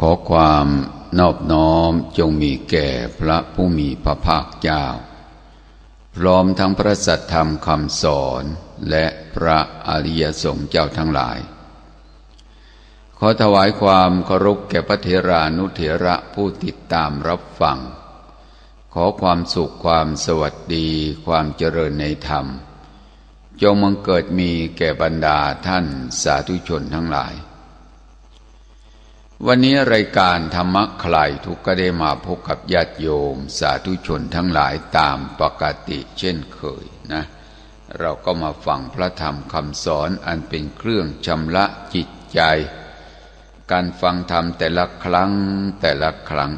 อความนอบน้อมจงมีแก่พระผู้มีพระภาคเจ้าพร้อมทั้งพระสัทธรรมคำสอนและพระอริยสงฆ์เจ้าทั้งหลายขอถวายความเคารพแก่พระเถรานุเถระผู้ติดตามรับฟังขอความสุขความสวัสดีความเจริญในธรรมจงบังเกิดมีแก่บรรดาท่านสาธุชนทั้งหลายวันนี้รายการธรรมะคลายทุกข์ก็ได้มาพบกับญาติโยมสาธุชนทั้งหลายตามปกติเช่นเคยนะเราก็มาฟังพระธรรมคำสอนอันเป็นเครื่องชำระจิตใจการฟังธรรมแต่ละครั้ง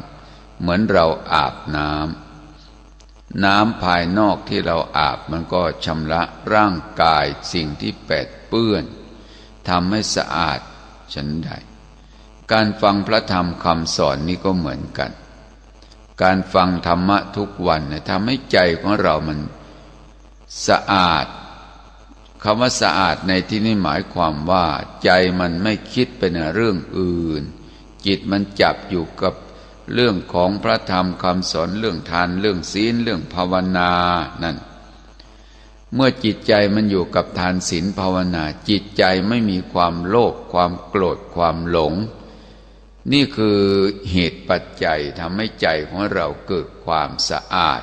เหมือนเราอาบน้ำภายนอกที่เราอาบมันก็ชำระร่างกายสิ่งที่แปดเปื้อนทำให้สะอาดฉันใดการฟังพระธรรมคำสอนนี้ก็เหมือนกันการฟังธรรมะทุกวันทำให้ใจของเรามันสะอาดคำว่าสะอาดในที่นี้หมายความว่าใจมันไม่คิดไปในเรื่องอื่นจิตมันจับอยู่กับเรื่องของพระธรรมคำสอนเรื่องทานเรื่องศีลเรื่องภาวนานั่นเมื่อจิตใจมันอยู่กับทานศีลภาวนาจิตใจไม่มีความโลภความโกรธความหลงนี่คือเหตุปัจจัยทำให้ใจของเราเกิดความสะอาด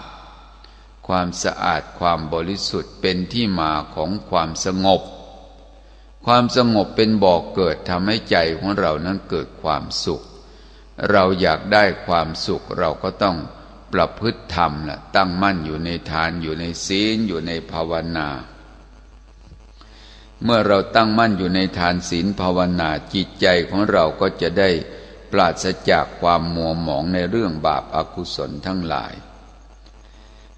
ความบริสุทธิ์เป็นที่มาของความสงบความสงบเป็นบ่อกเกิดทำให้ใจของเรานั้นเกิดความสุขเราอยากได้ความสุขเราก็ต้องประพฤติธรรมล่ะตั้งมั่นอยู่ในทานอยู่ในศีลอยู่ในภาวนาเมื่อเราตั้งมั่นอยู่ในทานศีลภาวนาจิตใจของเราก็จะได้ปราศจากความมัวหมองในเรื่องบาปอกุศลทั้งหลาย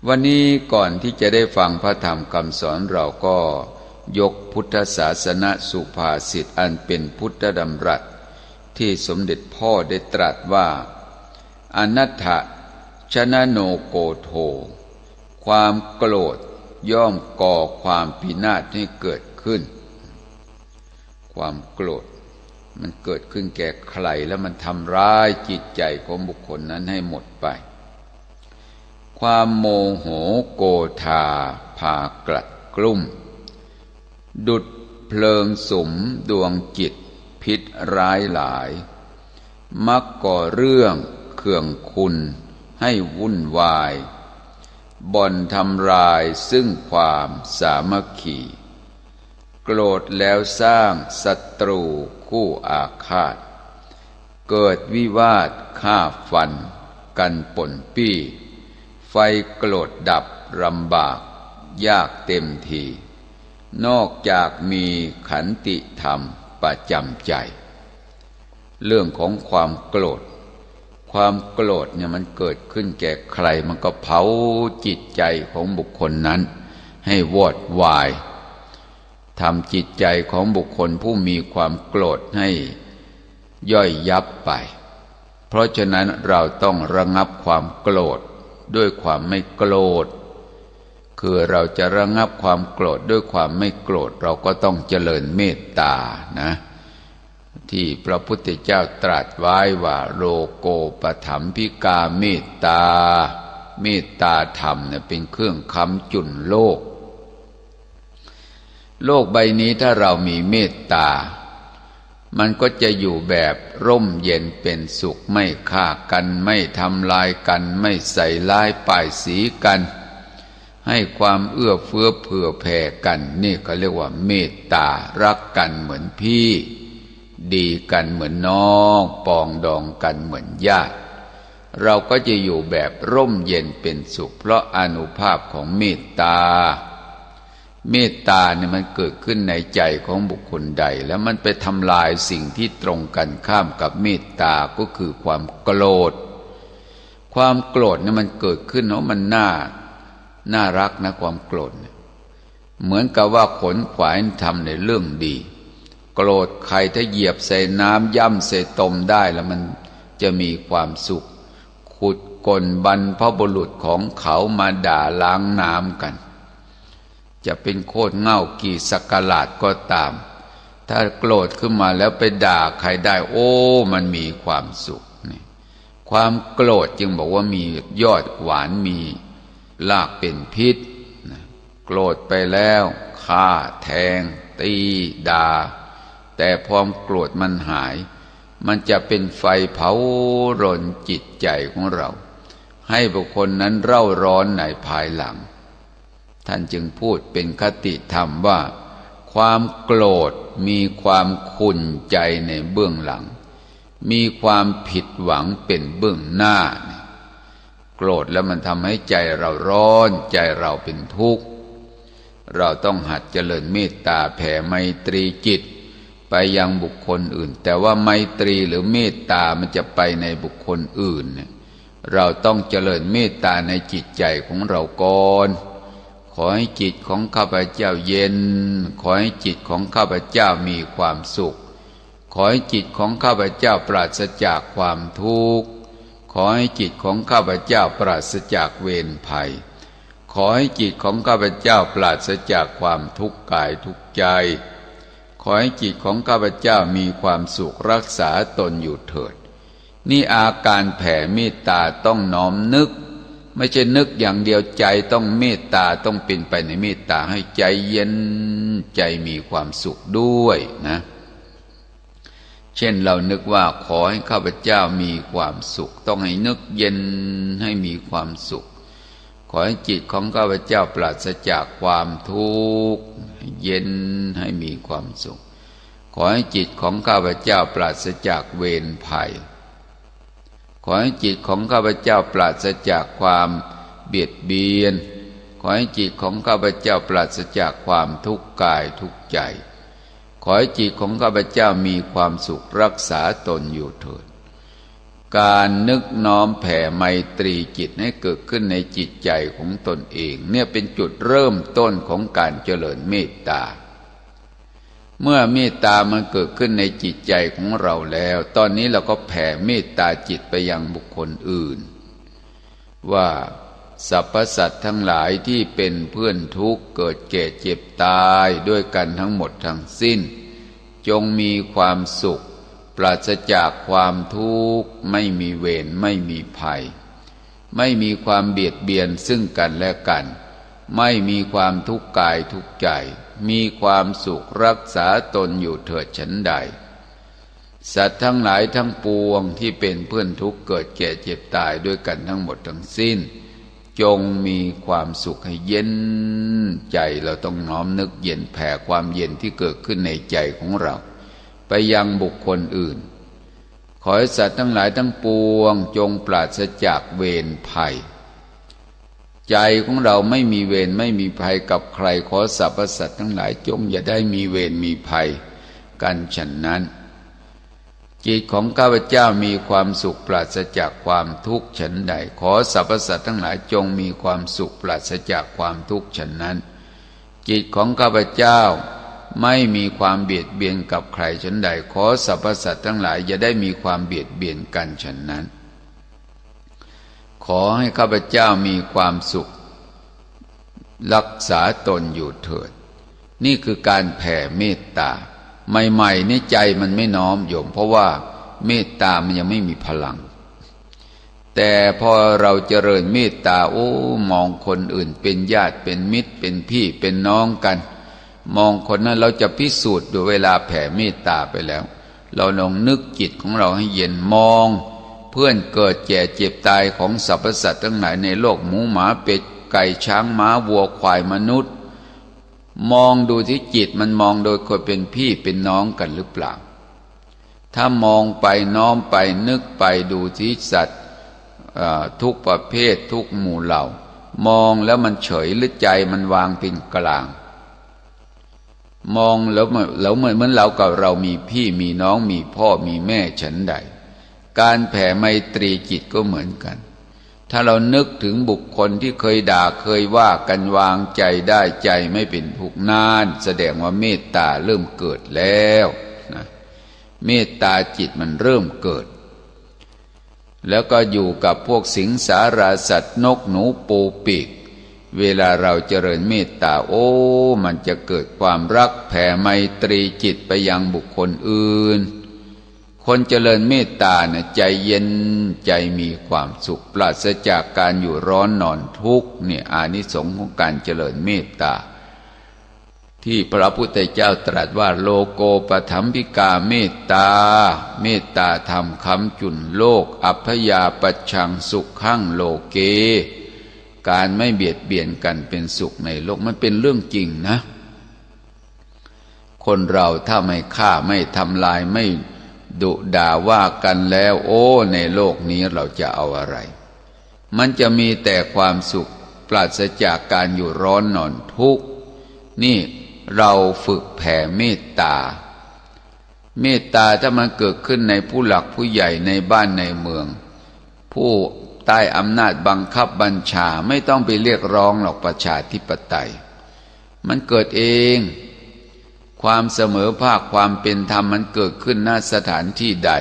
วันนี้ก่อนที่จะได้ฟังพระธรรมคำสอนเราก็ยกพุทธศาสนสุภาษิตอันเป็นพุทธดำรัสที่สมเด็จพ่อได้ตรัสว่าอนัตถชนะโนโกโทความโกรธย่อมก่อความพินาศให้เกิดขึ้นความโกรธมันเกิดขึ้นแก่ใครแล้วมันทำร้ายจิตใจของบุคคลนั้นให้หมดไปความโมโหโกธาพากลัดกลุ้มดุจเพลิงสุมดวงจิตพิษร้ายหลายมักก่อเรื่องเคืองคุณให้วุ่นวายบ่อนทำลายซึ่งความสามัคคีโกรธแล้วสร้างศัตรูคู่อาฆาตเกิดวิวาทฆ่าฟันกันป่นปี้ไฟโกรธดับลำบากยากเต็มทีนอกจากมีขันติธรรมประจำใจเรื่องของความโกรธเนี่ยมันเกิดขึ้นแก่ใครมันก็เผาจิตใจของบุคคลนั้นให้วอดวายทำจิตใจของบุคคลผู้มีความโกรธให้ย่อยยับไปเพราะฉะนั้นเราต้องระงับความโกรธด้วยความไม่โกรธคือเราจะระงับความโกรธด้วยความไม่โกรธเราก็ต้องเจริญเมตตานะที่พระพุทธเจ้าตรัสไว้ว่าโลโกปถัมภิกาเมตตาธรรมเนี่ยเป็นเครื่องค้ำจุนโลกใบนี้ถ้าเรามีเมตตามันก็จะอยู่แบบร่มเย็นเป็นสุขไม่ฆ่ากันไม่ทำลายกันไม่ใส่ร้ายป้ายสีกันให้ความเอื้อเฟื้อเผื่อแผ่กันนี่ก็เรียกว่าเมตตารักกันเหมือนพี่ดีกันเหมือนน้องปองดองกันเหมือนญาติเราก็จะอยู่แบบร่มเย็นเป็นสุขเพราะอานุภาพของเมตตาเนี่ยมันเกิดขึ้นในใจของบุคคลใดแล้วมันไปทำลายสิ่งที่ตรงกันข้ามกับเมตตาก็คือความโกรธเนี่ยมันเกิดขึ้นเพราะมันน่ารักนะความโกรธเหมือนกับว่าขนขวายทำในเรื่องดีโกรธใครถ้าเหยียบใส่น้ำย่ำใส่ตมได้แล้วมันจะมีความสุขขุดก้นบรรพบุรุษของเขามาด่าล้างน้ำกันจะเป็นโคตรเง่ากี่สักราชก็ตาม ถ้าโกรธขึ้นมาแล้วไปด่าใครได้โอ้มันมีความสุขนี่ความโกรธจึงบอกว่ามียอดหวานมีรากเป็นพิษนะโกรธไปแล้วฆ่าแทงตีด่าแต่พอโกรธมันหายมันจะเป็นไฟเผารนจิตใจของเราให้บุคคลนั้นเร่าร้อนในภายหลังท่านจึงพูดเป็นคติธรรมว่าความโกรธมีความขุ่นใจในเบื้องหลังมีความผิดหวังเป็นเบื้องหน้าโกรธแล้วมันทำให้ใจเราร้อนใจเราเป็นทุกข์เราต้องหัดเจริญเมตตาแผ่ไมตรีจิตไปยังบุคคลอื่นแต่ว่าไมตรีหรือเมตตามันจะไปในบุคคลอื่นเนี่ยเราต้องเจริญเมตตาในจิตใจของเราก่อนขอให้จิตของข้าพเจ้าเย็นขอให้จิตของข้าพเจ้ามีความสุขขอให้จิตของข้าพเจ้าปราศจากความทุกข์ขอให้จิตของข้าพเจ้าปราศจากเวรภัยขอให้จิตของข้าพเจ้าปราศจากความทุกข์กายทุกข์ใจขอให้จิตของข้าพเจ้ามีความสุขรักษาตนอยู่เถิดนี่อาการแผ่เมตตาต้องน้อมนึกไม่ใช่นึกอย่างเดียวใจต้องเมตตาต้องเป็นไปในเมตตาให้ใจเย็นใจมีความสุขด้วยนะเช่นเรานึกว่าขอให้ข้าพเจ้ามีความสุขต้องให้นึกเย็นให้มีความสุขขอให้จิตของข้าพเจ้าปราศจากความทุกข์เย็นให้มีความสุขขอให้จิตของข้าพเจ้าปราศจากเวรภัยขอให้จิตของข้าพเจ้าปราศจากความเบียดเบียนขอให้จิตของข้าพเจ้าปราศจากความทุกข์กายทุกข์ใจขอให้จิตของข้าพเจ้ามีความสุขรักษาตนอยู่เถิดการนึกน้อมแผ่ไมตรีจิตให้เกิดขึ้นในจิตใจของตนเองเนี่ยเป็นจุดเริ่มต้นของการเจริญเมตตาเมื่อเมตตามันเกิดขึ้นในจิตใจของเราแล้วตอนนี้เราก็แผ่เมตตาจิตไปยังบุคคลอื่นว่าสรรพสัตว์ทั้งหลายที่เป็นเพื่อนทุกข์เกิดแก่เจ็บตายด้วยกันทั้งหมดทั้งสิ้นจงมีความสุขปราศจากความทุกข์ไม่มีเวรไม่มีภัยไม่มีความเบียดเบียนซึ่งกันและกันไม่มีความทุกข์กายทุกข์ใจมีความสุขรักษาตนอยู่เถิดฉันใดสัตว์ทั้งหลายทั้งปวงที่เป็นเพื่อนทุกข์เกิดแก่เจ็บตายด้วยกันทั้งหมดทั้งสิ้นจงมีความสุขให้เย็นใจเราต้องน้อมนึกเย็นแผ่ความเย็นที่เกิดขึ้นในใจของเราไปยังบุคคลอื่นขอให้สัตว์ทั้งหลายทั้งปวงจงปราศจากเวรภัยใจของเราไม่มีเวรไม่มีภัยกับใครขอสรรพสัตว์ทั้งหลายจงอย่าได้มีเวรมีภัยกันฉะนั้นจิตของข้าพเจ้ามีความสุขปราศจากความทุกข์ฉันใดขอสรรพสัตว์ทั้งหลายจงมีความสุขปราศจากความทุกข์ฉันนั้นจิตของข้าพเจ้าไม่มีความเบียดเบียนกับใครฉันใดขอสรรพสัตว์ทั้งหลายอย่าได้มีความเบียดเบียนกันฉันนั้นขอให้ข้าพเจ้ามีความสุขรักษาตนอยู่เถิดนี่คือการแผ่เมตตาใหม่ๆนี่ใจมันไม่น้อมโยมเพราะว่าเมตตามันยังไม่มีพลังแต่พอเราเจริญเมตตาโอ้มองคนอื่นเป็นญาติเป็นมิตรเป็นพี่เป็นน้องกันมองคนนั้นเราจะพิสูจน์ด้วยเวลาแผ่เมตตาไปแล้วเราลองนึกจิตของเราให้เย็นมองเพื่อนเกิดแก่เจ็บตายของสรรพสัตว์ทั้งหลายในโลกหมูหมาเป็ดไก่ช้างม้าวัวควายมนุษย์มองดูที่จิตมันมองโดยคนเป็นพี่เป็นน้องกันหรือเปล่าถ้ามองไปน้อมไปนึกไปดูที่สัตว์ทุกประเภททุกหมู่เหล่ามองแล้วมันเฉยหรือใจมันวางเป็นกลางมองแล้วเหมือนเรากับเรามีพี่มีน้องมีพ่อมีแม่ฉันใดการแผ่ไมตรีจิตก็เหมือนกันถ้าเรานึกถึงบุคคลที่เคยด่าเคยว่ากันวางใจได้ใจไม่เป็นทุกข์นานแสดงว่าเมตตาเริ่มเกิดแล้วนะเมตตาจิตมันเริ่มเกิดแล้วก็อยู่กับพวกสิงสาราสัตว์นกหนูปูปีก เวลาเราเจริญเมตตามันจะเกิดความรักแผ่ไมตรีจิตไปยังบุคคลอื่นคนเจริญเมตตาเนี่ยใจเย็นใจมีความสุขปราศจากการอยู่ร้อนนอนทุกข์เนี่ยอานิสงส์ของการเจริญเมตตาที่พระพุทธเจ้าตรัสว่าโลโกปถัมภิกาเมตตาเมตตาธรรมค้ำจุนโลกอัพพยาปัชชังสุขขังโลเกการไม่เบียดเบียนกันเป็นสุขในโลกมันเป็นเรื่องจริงนะคนเราถ้าไม่ฆ่าไม่ทำลายไม่ดุด่าว่ากันแล้วในโลกนี้เราจะเอาอะไรมันจะมีแต่ความสุขปราศจากการอยู่ร้อนนอนทุกข์นี่เราฝึกแผ่เมตตาเมตตาถ้ามันเกิดขึ้นในผู้หลักผู้ใหญ่ในบ้านในเมืองผู้ใต้อำนาจบังคับบัญชาไม่ต้องไปเรียกร้องหรอกประชาธิปไตยมันเกิดเองความเสมอภาคความเป็นธรรมมันเกิดขึ้นณสถานที่ใด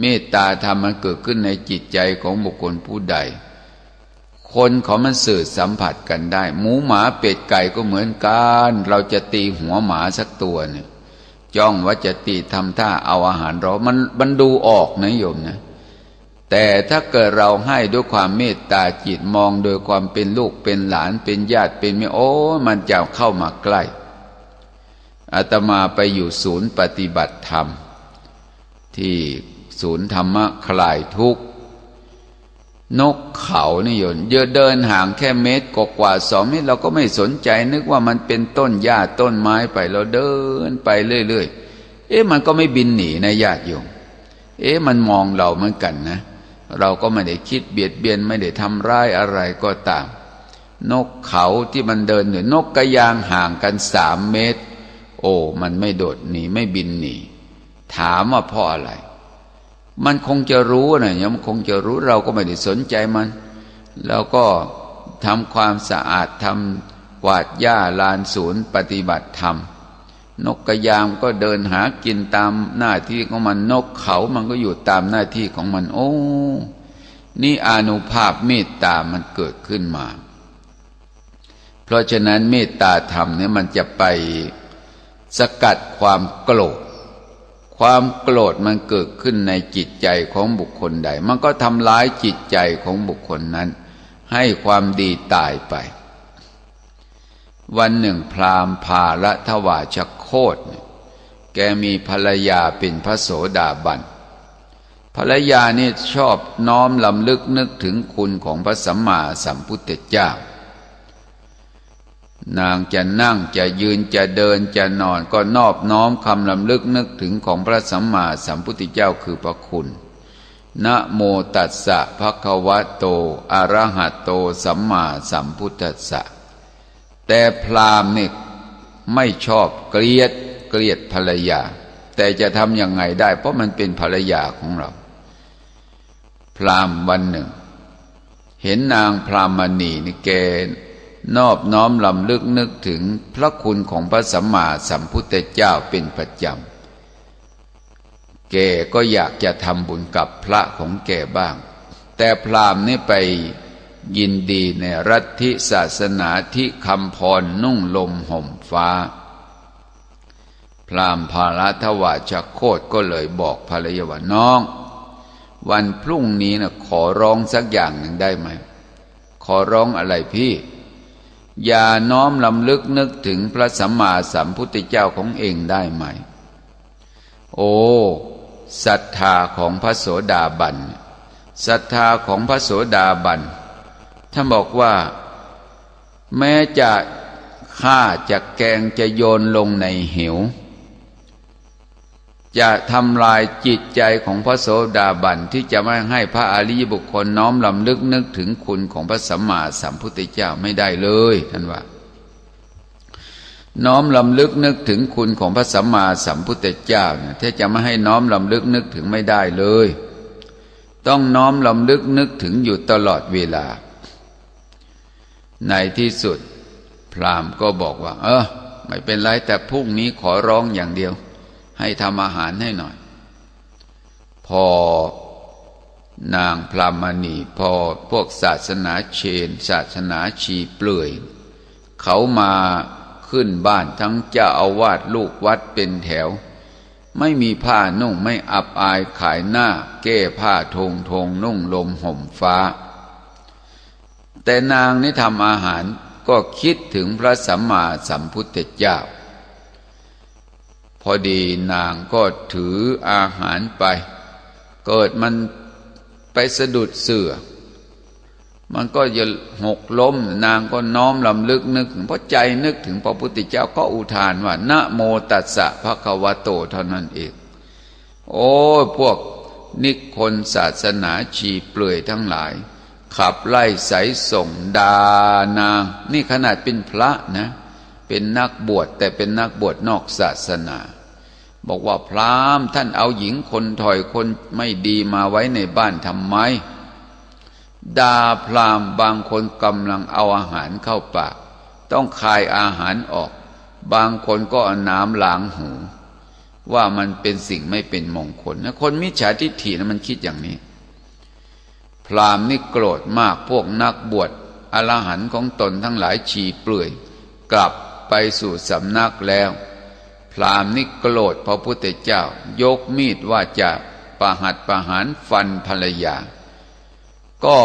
เมตตาธรรมมันเกิดขึ้นในจิตใจของบุคคลผู้ใดคนเขามันสื่อสัมผัสกันได้หมูหมาเป็ดไก่ก็เหมือนกันเราจะตีหัวหมาสักตัวเนี่ยจ้องว่าจะตีทำท่าเอาอาหารเรามันดูออกนะโยมนะแต่ถ้าเกิดเราให้ด้วยความเมตตาจิตมองโดยความเป็นลูกเป็นหลานเป็นญาติเป็นแม่มันจะเข้ามาใกล้อาตมาไปอยู่ศูนย์ปฏิบัติธรรมที่ศูนย์ธรรมะคลายทุกข์นกเขานี่โยนเดินห่างแค่เมตรกว่า2 เมตรเราก็ไม่สนใจนึกว่ามันเป็นต้นหญ้าต้นไม้ไปเราเดินไปเรื่อยๆมันก็ไม่บินหนีนะญาติโยมมันมองเราเหมือนกันนะเราก็ไม่ได้คิดเบียดเบียนไม่ได้ทำร้ายอะไรก็ตามนกเขาที่มันเดินอยู่นกกระยางห่างกัน3 เมตรมันไม่โดดหนีไม่บินหนีถามว่าเพราะอะไรมันคงจะรู้นะมันคงจะรู้เราก็ไม่ได้สนใจมันแล้วก็ทำความสะอาดทำกวาดหญ้าลานศูนย์ปฏิบัติธรรมนกกระยางก็เดินหากินตามหน้าที่ของมันนกเขามันก็อยู่ตามหน้าที่ของมันนี่อานุภาพเมตตามันเกิดขึ้นมาเพราะฉะนั้นเมตตาธรรมเนี่ยมันจะไปสกัดความโกรธความโกรธมันเกิดขึ้นในจิตใจของบุคคลใดมันก็ทำร้ายจิตใจของบุคคลนั้นให้ความดีตายไปวันหนึ่งพราหมณ์พาละทวาชโคตแกมีภรรยาเป็นพระโสดาบันภรรยานี่ชอบน้อมลำลึกนึกถึงคุณของพระสัมมาสัมพุทธเจ้านางจะนั่งจะยืนจะเดินจะนอนก็นอบน้อมคำลำลึกนึกถึงของพระสัมมาสัมพุทธเจ้าคือพระคุณนะโมตัสสะภะคะวะโตอะระหะโตสัมมาสัมพุทธัสสะแต่พราหมณ์นี่ไม่ชอบเกลียดภรรยาแต่จะทำยังไงได้เพราะมันเป็นภรรยาของเราพราหมณ์วันหนึ่งเห็นนางพรามณีนี่แกนอบน้อมลำลึกนึกถึงพระคุณของพระสัมมาสัมพุทธเจ้าเป็นประจำแกก็อยากจะทำบุญกับพระของแกบ้างแต่พราหมณ์นี่ไปยินดีในลัทธิศาสนาที่คำพรนุ่งลมห่มฟ้าพราหมณ์พาละทวาชโคตก็เลยบอกภรรยาว่าน้องวันพรุ่งนี้นะขอร้องสักอย่างหนึ่งได้ไหมขอร้องอะไรพี่อย่าน้อมลำลึกนึกถึงพระสัมมาสัมพุทธเจ้าของเองได้ไหมศรัทธาของพระโสดาบันศรัทธาของพระโสดาบันท่านบอกว่าแม้จะฆ่าจะแกงจะโยนลงในเหวจะทำลายจิตใจของพระโสดาบันที่จะไม่ให้พระอริยบุคคลน้อมลำลึกนึกถึงคุณของพระสัมมาสัมพุทธเจ้าไม่ได้เลยท่านว่าน้อมลำลึกนึกถึงคุณของพระสัมมาสัมพุทธเจ้าเนี่ยถ้าจะไม่ให้น้อมลำลึกนึกถึงไม่ได้เลยต้องน้อมลำลึกนึกถึงอยู่ตลอดเวลาในที่สุดพราหมณ์ก็บอกว่าไม่เป็นไรแต่พรุ่งนี้ขอร้องอย่างเดียวให้ทำอาหารให้หน่อยพอ นางพรามณีพอพวกศาสนาเชนศาสนาชีเปลือยเขามาขึ้นบ้านทั้งเจ้าอาวาสลูกวัดเป็นแถวไม่มีผ้านุ่งไม่อับอายขายหน้าแก้ผ้าทงนุ่งลมห่มฟ้าแต่นางนี่ทำอาหารก็คิดถึงพระสัมมาสัมพุทธเจ้าพอดีนางก็ถืออาหารไปเกิดมันไปสะดุดเสื่อมันก็จะหกล้มนางก็น้อมลำลึกนึกเพราะใจนึกถึงพระพุทธเจ้าก็อุทานว่านะโมตัสสะภะคะวะโตเท่านั้นเองโอ้พวกนิคนศาสนาชีเปลือยทั้งหลายขับไล่ไสส่งดานางนี่ขนาดเป็นพระนะเป็นนักบวชแต่เป็นนักบวชนอกศาสนาบอกว่าพราหมณ์ท่านเอาหญิงคนถอยคนไม่ดีมาไว้ในบ้านทำไมด่าพราหมณ์บางคนกำลังเอาอาหารเข้าปากต้องคายอาหารออกบางคนก็เอาน้ำล้างหูว่ามันเป็นสิ่งไม่เป็นมงคลนะคนมิจฉาทิฏฐินะมันคิดอย่างนี้พราหมณ์นี่โกรธมากพวกนักบวชอรหันต์ของตนทั้งหลายฉี่เปลือยกลับไปสู่สำนักแล้วพราหมณ์นี่โกรธพระพุทธเจ้ายกมีดว่าจะประหารฟันภรรยาก็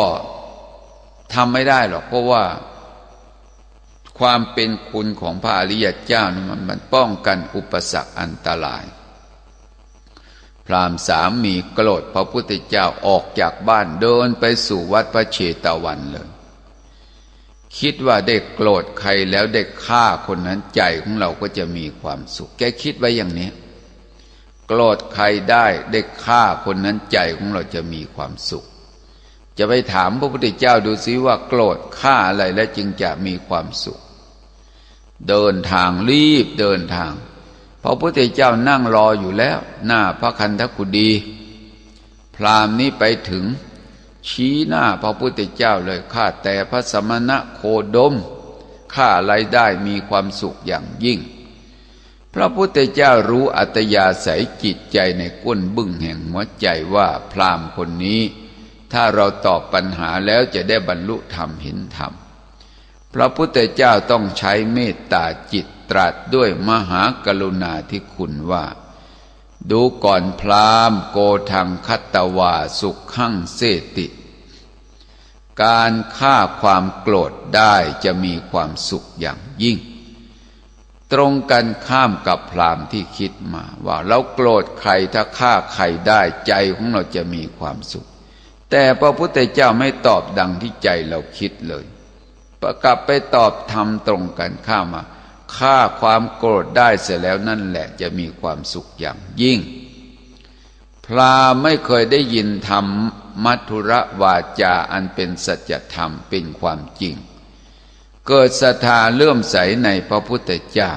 ทำไม่ได้หรอกเพราะว่าความเป็นคุณของพระอริยเจ้านี่มันป้องกันอุปสรรคอันตรายพราหมณ์สามีโกรธพระพุทธเจ้าออกจากบ้านเดินไปสู่วัดพระเชตวันเลยคิดว่าได้โกรธใครแล้วได้ฆ่าคนนั้นใจของเราก็จะมีความสุขแกคิดไว้อย่างนี้โกรธใครได้ฆ่าคนนั้นใจของเราจะมีความสุขจะไปถามพระพุทธเจ้าดูซิว่าโกรธฆ่าอะไรแล้วจึงจะมีความสุขเดินทางรีบเดินทางพระพุทธเจ้านั่งรออยู่แล้วหน้าพระคันธกุฎีพราหมณ์นี้ไปถึงชี้หน้าพระพุทธเจ้าเลยข้าแต่พระสมณะโคดมข้าอะไรได้มีความสุขอย่างยิ่งพระพุทธเจ้ารู้อัตยาศัยจิตใจในก้นบึ้งแห่งหัวใจว่าพราหมณ์คนนี้ถ้าเราตอบปัญหาแล้วจะได้บรรลุธรรมเห็นธรรมพระพุทธเจ้าต้องใช้เมตตาจิตตรัสด้วยมหากรุณาธิคุณว่าดูก่อนพราหมณ์โกทังคัตตวาสุขขังเสติการฆ่าความโกรธได้จะมีความสุขอย่างยิ่งตรงกันข้ามกับพราหมณ์ที่คิดมาว่าเราโกรธใครถ้าฆ่าใครได้ใจของเราจะมีความสุขแต่พระพุทธเจ้าไม่ตอบดังที่ใจเราคิดเลยกลับไปตอบธรรมตรงกันข้ามมาฆ่าความโกรธได้เสียแล้วนั่นแหละจะมีความสุขอย่างยิ่งพราหมณ์ไม่เคยได้ยินธรรมมัทธุรวาจาอันเป็นสัจธรรมเป็นความจริงเกิดศรัทธาเลื่อมใสในพระพุทธเจ้า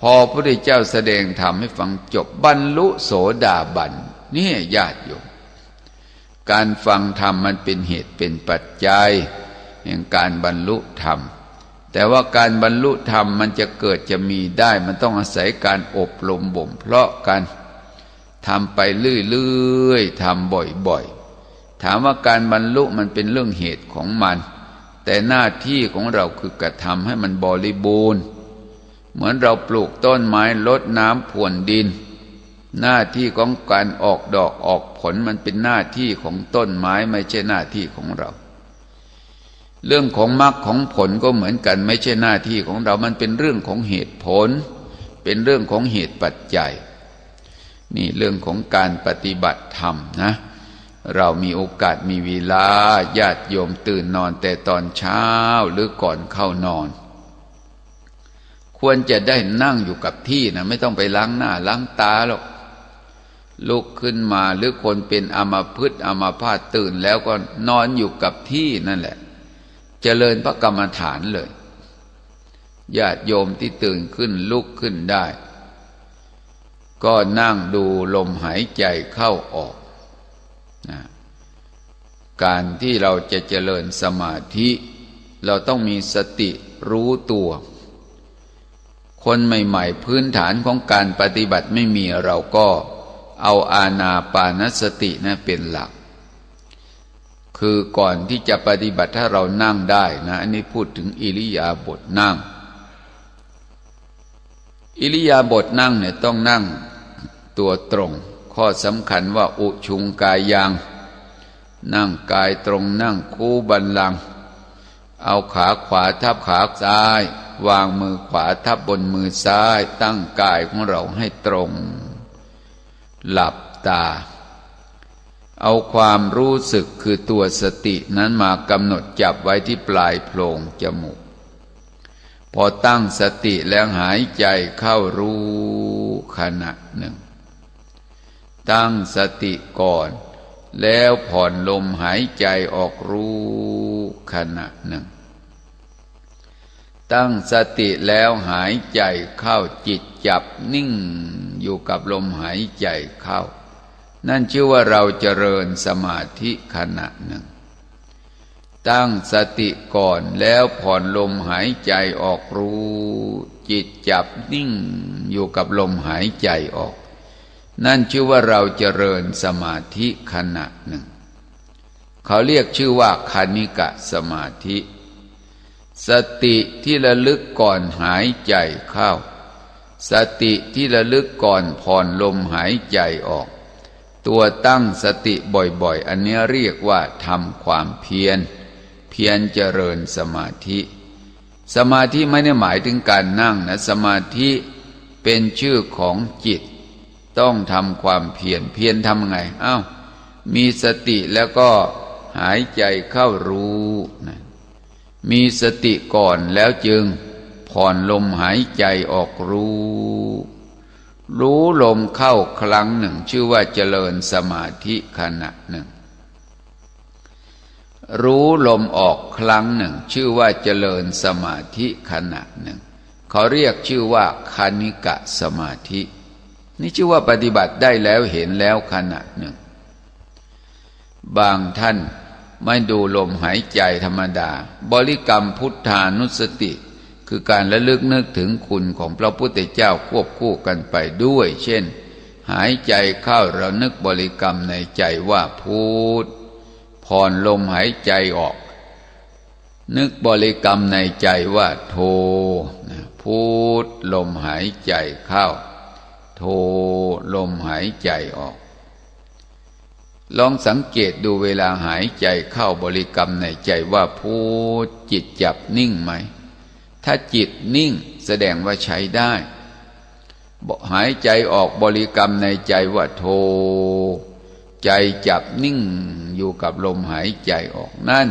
พอพระพุทธเจ้าแสดงธรรมให้ฟังจบบรรลุโสดาบันนี่ญาติโยมการฟังธรรมมันเป็นเหตุเป็นปัจจัยแห่งการบรรลุธรรมแต่ว่าการบรรลุธรรมมันจะเกิดจะมีได้มันต้องอาศัยการอบรมบ่มเพาะกันทำไปเรื่อยๆทำบ่อยๆถามว่าการบรรลุมันเป็นเรื่องเหตุของมันแต่หน้าที่ของเราคือกระทำให้มันบริบูรณ์เหมือนเราปลูกต้นไม้รดน้ำพรวนดินหน้าที่ของการออกดอกออกผลมันเป็นหน้าที่ของต้นไม้ไม่ใช่หน้าที่ของเราเรื่องของมรรคของผลก็เหมือนกันไม่ใช่หน้าที่ของเรามันเป็นเรื่องของเหตุผลเป็นเรื่องของเหตุปัจจัยนี่เรื่องของการปฏิบัติธรรมนะเรามีโอกาสมีเวลาญาติโยมตื่นนอนแต่ตอนเช้าหรือก่อนเข้านอนควรจะได้นั่งอยู่กับที่นะไม่ต้องไปล้างหน้าล้างตาหรอกลุกขึ้นมาหรือคนเป็นอัมพฤกษ์อัมพาตตื่นแล้วก็นอนอยู่กับที่นั่นแหละเจริญพระกรรมฐานเลยญาติโยมที่ตื่นขึ้นลุกขึ้นได้ก็นั่งดูลมหายใจเข้าออกนะการที่เราจะเจริญสมาธิเราต้องมีสติรู้ตัวคนใหม่ๆพื้นฐานของการปฏิบัติไม่มีเราก็เอาอานาปานสตินะเป็นหลัก คือก่อนที่จะปฏิบัติถ้าเรานั่งได้นะอันนี้พูดถึงอิริยาบถนั่งอิริยาบถนั่งเนี่ยต้องนั่งตัวตรงข้อสำคัญว่าอุชุงกายยังนั่งกายตรงนั่งคู่บัลลังก์เอาขาขวาทับขาซ้ายวางมือขวาทับบนมือซ้ายตั้งกายของเราให้ตรงหลับตาเอาความรู้สึกคือตัวสตินั้นมากำหนดจับไว้ที่ปลายโพรงจมูกพอตั้งสติแล้วหายใจเข้ารู้ขณะหนึ่งตั้งสติก่อนแล้วผ่อนลมหายใจออกรู้ขณะหนึ่งตั้งสติแล้วหายใจเข้าจิตจับนิ่งอยู่กับลมหายใจเข้านั่นชื่อว่าเราเจริญสมาธิขณะหนึ่งตั้งสติก่อนแล้วผ่อนลมหายใจออกรู้จิตจับนิ่งอยู่กับลมหายใจออกนั่นชื่อว่าเราเจริญสมาธิขณะหนึ่งเขาเรียกชื่อว่าคณิกะสมาธิสติที่ระลึกก่อนหายใจเข้าสติที่ระลึกก่อนผ่อนลมหายใจออกตัวตั้งสติบ่อยๆอันนี้เรียกว่าทำความเพียรเจริญสมาธิสมาธิไม่ได้หมายถึงการนั่งนะสมาธิเป็นชื่อของจิตต้องทำความเพียรทำไงมีสติแล้วก็หายใจเข้ารู้นะมีสติก่อนแล้วจึงผ่อนลมหายใจออกรู้ลมเข้าครั้งหนึ่งชื่อว่าเจริญสมาธิขณะหนึ่งรู้ลมออกครั้งหนึ่งชื่อว่าเจริญสมาธิขณะหนึ่งเขาเรียกชื่อว่าคณิกะสมาธินี่ชื่อว่าปฏิบัติได้แล้วเห็นแล้วขณะหนึ่งบางท่านไม่ดูลมหายใจธรรมดาบริกรรมพุทธานุสติคือการระลึกนึกถึงคุณของพระพุทธเจ้าควบคู่กันไปด้วยเช่นหายใจเข้าเรานึกบริกรรมในใจว่าพุทธผ่อนลมหายใจออกนึกบริกรรมในใจว่าโทพุทธลมหายใจเข้าโทลมหายใจออกลองสังเกตดูเวลาหายใจเข้าบริกรรมในใจว่าพุทธจิตจับนิ่งไหมถ้าจิตนิ่งแสดงว่าใช้ได้หายใจออกบริกรรมในใจว่าโทใจจับนิ่งอยู่กับลมหายใจออกนั่น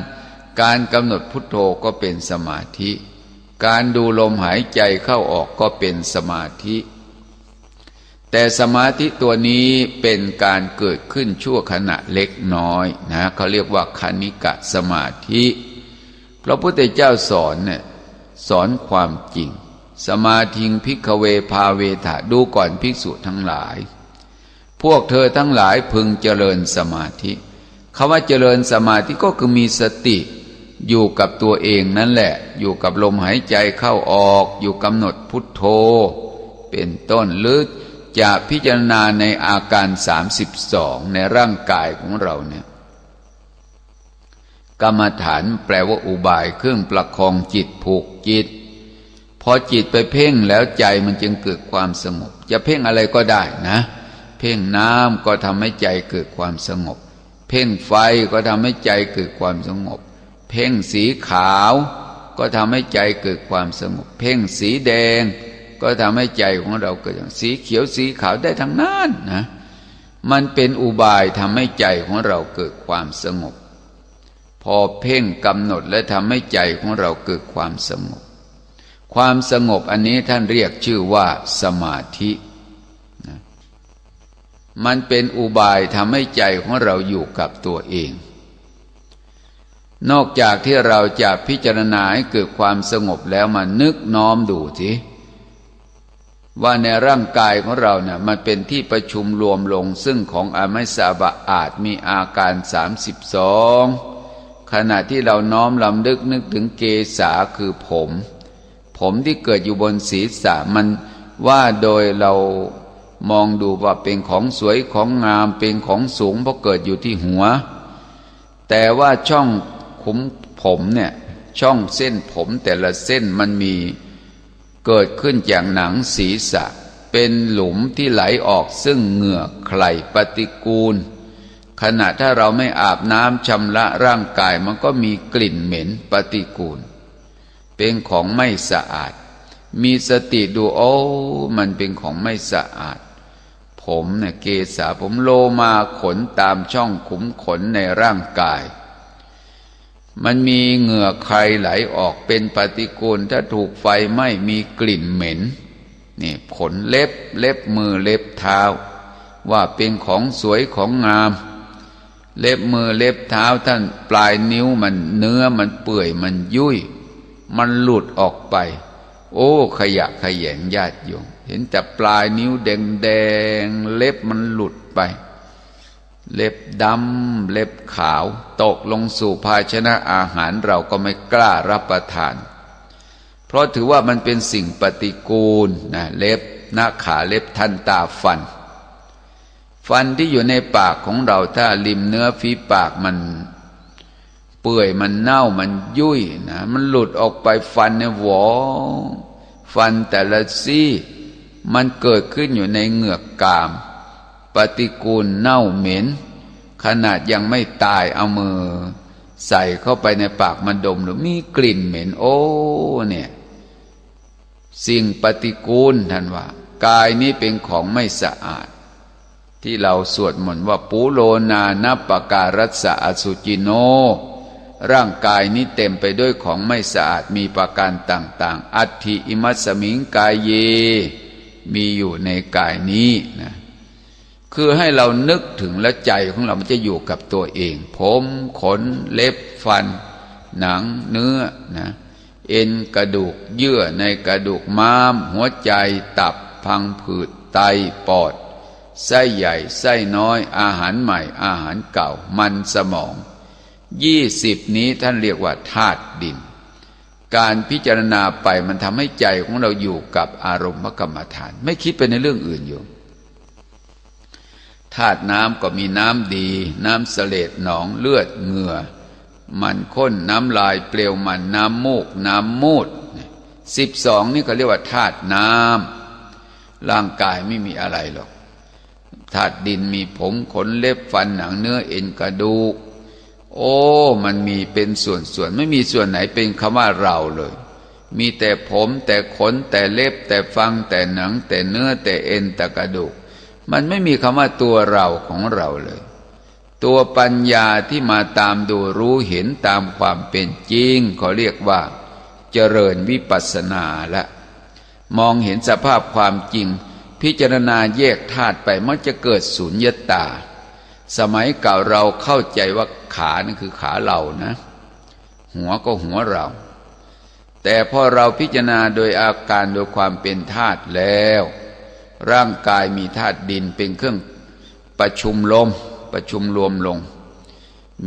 การกำหนดพุทโธก็เป็นสมาธิการดูลมหายใจเข้าออกก็เป็นสมาธิแต่สมาธิตัวนี้เป็นการเกิดขึ้นชั่วขณะเล็กน้อยนะเขาเรียกว่าคณิกะสมาธิพระพุทธเจ้าสอนความจริงสมาธิงภิกขเวภาเวทะดูก่อนภิกษุทั้งหลายพวกเธอทั้งหลายพึงเจริญสมาธิคำว่าเจริญสมาธิก็คือมีสติอยู่กับตัวเองนั่นแหละอยู่กับลมหายใจเข้าออกอยู่กำหนดพุทโธเป็นต้นหรือจะพิจารณาในอาการ32ในร่างกายของเราเนี่ยกรรมฐานแปลว่าอุบายเครื่องประคองจิตผูกจิตพอจิตไปเพ่งแล้วใจมันจึงเกิดความสงบจะเพ่งอะไรก็ได้นะเพ่งน้ำก็ทำให้ใจเกิดความสงบเพ่งไฟก็ทำให้ใจเกิดความสงบเพ่งสีขาวก็ทำให้ใจเกิดความสงบเพ่งสีแดงก็ทำให้ใจของเราเกิดสีเขียวสีขาวได้ทั้งนั้นนะมันเป็นอุบายทำให้ใจของเราเกิดความสงบพอเพ่งกำหนดและทำให้ใจของเราเกิดความสงบความสงบอันนี้ท่านเรียกชื่อว่าสมาธินะมันเป็นอุบายทำให้ใจของเราอยู่กับตัวเองนอกจากที่เราจะพิจารณาให้เกิดความสงบแล้วมานึกน้อมดูสิว่าในร่างกายของเราเนี่ยมันเป็นที่ประชุมรวมลงซึ่งของอมิสสาบะอาจมีอาการ32ขณะที่เราน้อมลำลึกนึกถึงเกศาคือผมที่เกิดอยู่บนศีรษะมันว่าโดยเรามองดูว่าเป็นของสวยของงามเป็นของสูงเพราะเกิดอยู่ที่หัว แต่ว่าช่องขุมผมเนี่ยช่องเส้นผมแต่ละเส้นมันมีเกิดขึ้นจากหนังศีรษะเป็นหลุมที่ไหลออกซึ่งเหงื่อใครปฏิกูลขณะถ้าเราไม่อาบน้ำชำระร่างกายมันก็มีกลิ่นเหม็นปฏิกูลเป็นของไม่สะอาดมีสติดูโอ้มันเป็นของไม่สะอาดผมเนี่ยเกศาผมโลมาขนตามช่องขุมขนในร่างกายมันมีเหงื่อใครไหลออกเป็นปฏิกูลถ้าถูกไฟไหม้มีกลิ่นเหม็นนี่ขนเล็บมือเล็บเท้าว่าเป็นของสวยของงามเล็บมือเล็บเท้าท่านปลายนิ้วมันเนื้อมันเปื่อยมันยุ่ยมันหลุดออกไปโอ้ขยะแขยงญาติโยมเห็นแต่ปลายนิ้วแดงเล็บมันหลุดไปเล็บดำเล็บขาวตกลงสู่ภาชนะอาหารเราก็ไม่กล้ารับประทานเพราะถือว่ามันเป็นสิ่งปฏิกูลนะเล็บหน้าขาเล็บทันตาฟันที่อยู่ในปากของเราถ้าริมเนื้อฝีปากมันเปื่อยมันเน่ามันยุ่ยนะมันหลุดออกไปฟันเนี่ยหวอฟันแต่ละซี่มันเกิดขึ้นอยู่ในเหงือกกามปฏิกูลเน่าเหม็นขนาดยังไม่ตายเอามือใส่เข้าไปในปากมันดมหรือมีกลิ่นเหม็นโอ้เนี่ยสิ่งปฏิกูลท่านว่ากายนี้เป็นของไม่สะอาดที่เราสวดมนต์ว่าปูโลนานัปปการัสสะอสุจิโนร่างกายนี้เต็มไปด้วยของไม่สะอาดมีประการต่างๆอัตถิอิมัสสมิงกายเยมีอยู่ในกายนี้นะคือให้เรานึกถึงและใจของเรามันจะอยู่กับตัวเองผมขนเล็บฟันหนังเนื้อนะเอ็นกระดูกเยื่อในกระดูกม้ามหัวใจตับพังผืดไตปอดไส้ใหญ่ไส้น้อยอาหารใหม่อาหารเก่ามันสมอง20นี้ท่านเรียกว่าธาตุดินการพิจารณาไปมันทำให้ใจของเราอยู่กับอารมณ์กรรมฐานไม่คิดไปในเรื่องอื่นอยู่ธาตุน้ำก็มีน้ำดีน้ำเสลดหนองเลือดเหงื่อมันข้นน้ำลายเปลวมันน้ำมูกน้ำมูด12นี่เขาเรียกว่าธาตุน้ำร่างกายไม่มีอะไรหรอกธาตุดินมีผมขนเล็บฟันหนังเนื้อเอ็นกระดูกโอ้มันมีเป็นส่วนไม่มีส่วนไหนเป็นคำว่าเราเลยมีแต่ผมแต่ขนแต่เล็บแต่ฟันแต่หนังแต่เนื้อแต่เอ็นแต่กระดูกมันไม่มีคำว่าตัวเราของเราเลยตัวปัญญาที่มาตามดูรู้เห็นตามความเป็นจริงเขาเรียกว่าเจริญวิปัสสนาละมองเห็นสภาพความจริงพิจารณาแยกธาตุไปมันจะเกิดสุญญตาสมัยเก่าเราเข้าใจว่าขานั่นคือขาเรานะหัวก็หัวเราแต่พอเราพิจารณาโดยอาการโดยความเป็นธาตุแล้วร่างกายมีธาตุดินเป็นเครื่องประชุมรวมลง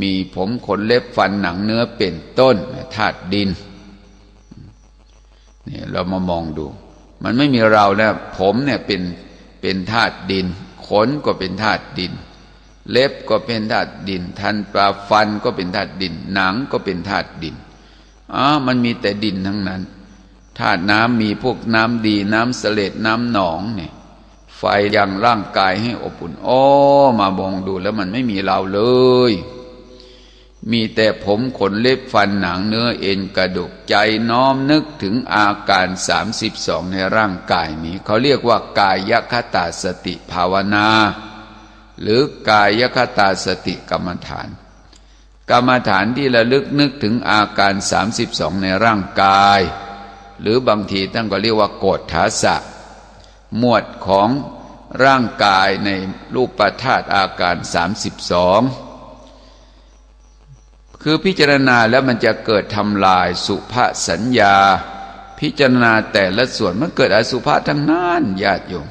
มีผมขนเล็บฟันหนังเนื้อเป็นต้นธาตุดินนี่เรามามองดูมันไม่มีเราแล้วผมเนี่ยเป็นธาตุดินขนก็เป็นธาตุดินเล็บก็เป็นธาตุดินทันปลาฟันก็เป็นธาตุดินหนังก็เป็นธาตุดินมันมีแต่ดินทั้งนั้นธาตุน้ำมีพวกน้ำดีน้ำเสลดน้ำหนองเนี่ยไฟยังร่างกายให้อบอุ่นมามองดูแล้วมันไม่มีเราเลยมีแต่ผมขนเล็บฟันหนังเนื้อเอ็นกระดูกใจน้อมนึกถึงอาการ32ในร่างกายนี้เขาเรียกว่ากายคตาสติภาวนาหรือกายคตาสติกรรมฐานที่ระลึกนึกถึงอาการ32ในร่างกายหรือบางทีท่านก็เรียกว่าโกฏฐาสะหมวดของร่างกายในรูปธาตุอาการ32คือพิจารณาแล้วมันจะเกิดทำลายสุภสัญญาพิจารณาแต่ละส่วนมันเกิดอสุภะทั้งนั้นญาติโยม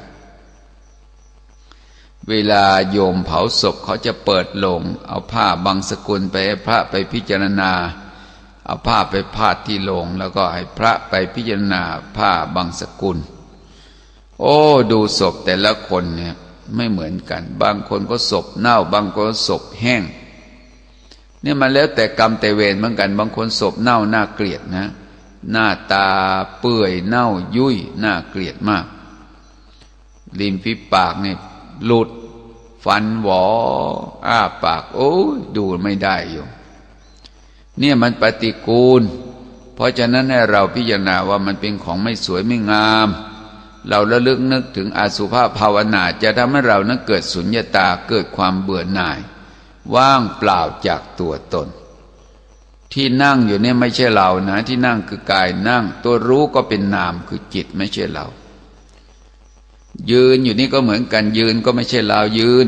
เวลาโยมเผาศพเขาจะเปิดโลงเอาผ้าบังสกุลไปให้พระไปพิจารณาเอาผ้าไปพาดที่โลงแล้วก็ให้พระไปพิจารณาผ้าบังสกุลดูศพแต่ละคนเนี่ยไม่เหมือนกันบางคนก็ศพเน่าบางคนก็ศพแห้ง เนี่ยมันแล้วแต่กรรมแต่เวรเหมือนกันบางคนศพเน่าน่าเกลียดนะหน้าตาเปื่อยเน่ายุ่ยน่าเกลียดมากริมฝีปากเนี่ยหลุดฟันหวออ้าปากโอ้ยดูไม่ได้อยู่เนี่ยมันปฏิกูลเพราะฉะนั้นให้เราพิจารณาว่ามันเป็นของไม่สวยไม่งามเราระลึกนึกถึงอสุภภาวนาจะทำให้เรานั้นเกิดสุญญตาเกิดความเบื่อหน่ายว่างเปล่าจากตัวตนที่นั่งอยู่เนี่ยไม่ใช่เรานะที่นั่งคือกายนั่งตัวรู้ก็เป็นนามคือจิตไม่ใช่เรายืนอยู่นี่ก็เหมือนกันยืนก็ไม่ใช่เรายืน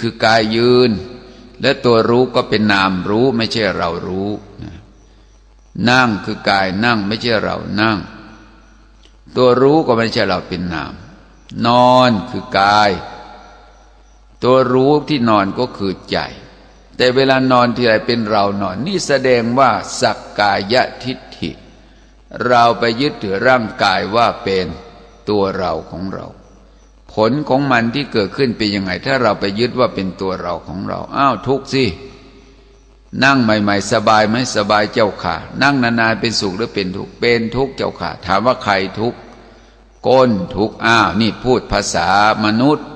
คือกายยืนและตัวรู้ก็เป็นนามรู้ไม่ใช่เรารู้นั่งคือกายนั่งไม่ใช่เรานั่งตัวรู้ก็ไม่ใช่เราเป็นนามนอนคือกายตัวรู้ที่นอนก็คือใจแต่เวลานอนทีไรเป็นเรานอนนี่แสดงว่าสักกายทิฏฐิเราไปยึดถือร่างกายว่าเป็นตัวเราของเราผลของมันที่เกิดขึ้นเป็นยังไงถ้าเราไปยึดว่าเป็นตัวเราของเราอ้าวทุกข์สินั่งใหม่ๆสบายไหมสบายเจ้าค่ะนั่งนานๆเป็นสุขหรือเป็นทุกข์เป็นทุกข์เจ้าค่ะถามว่าใครทุกข์ก้นทุกข์อ้าวนี่พูดภาษามนุษย์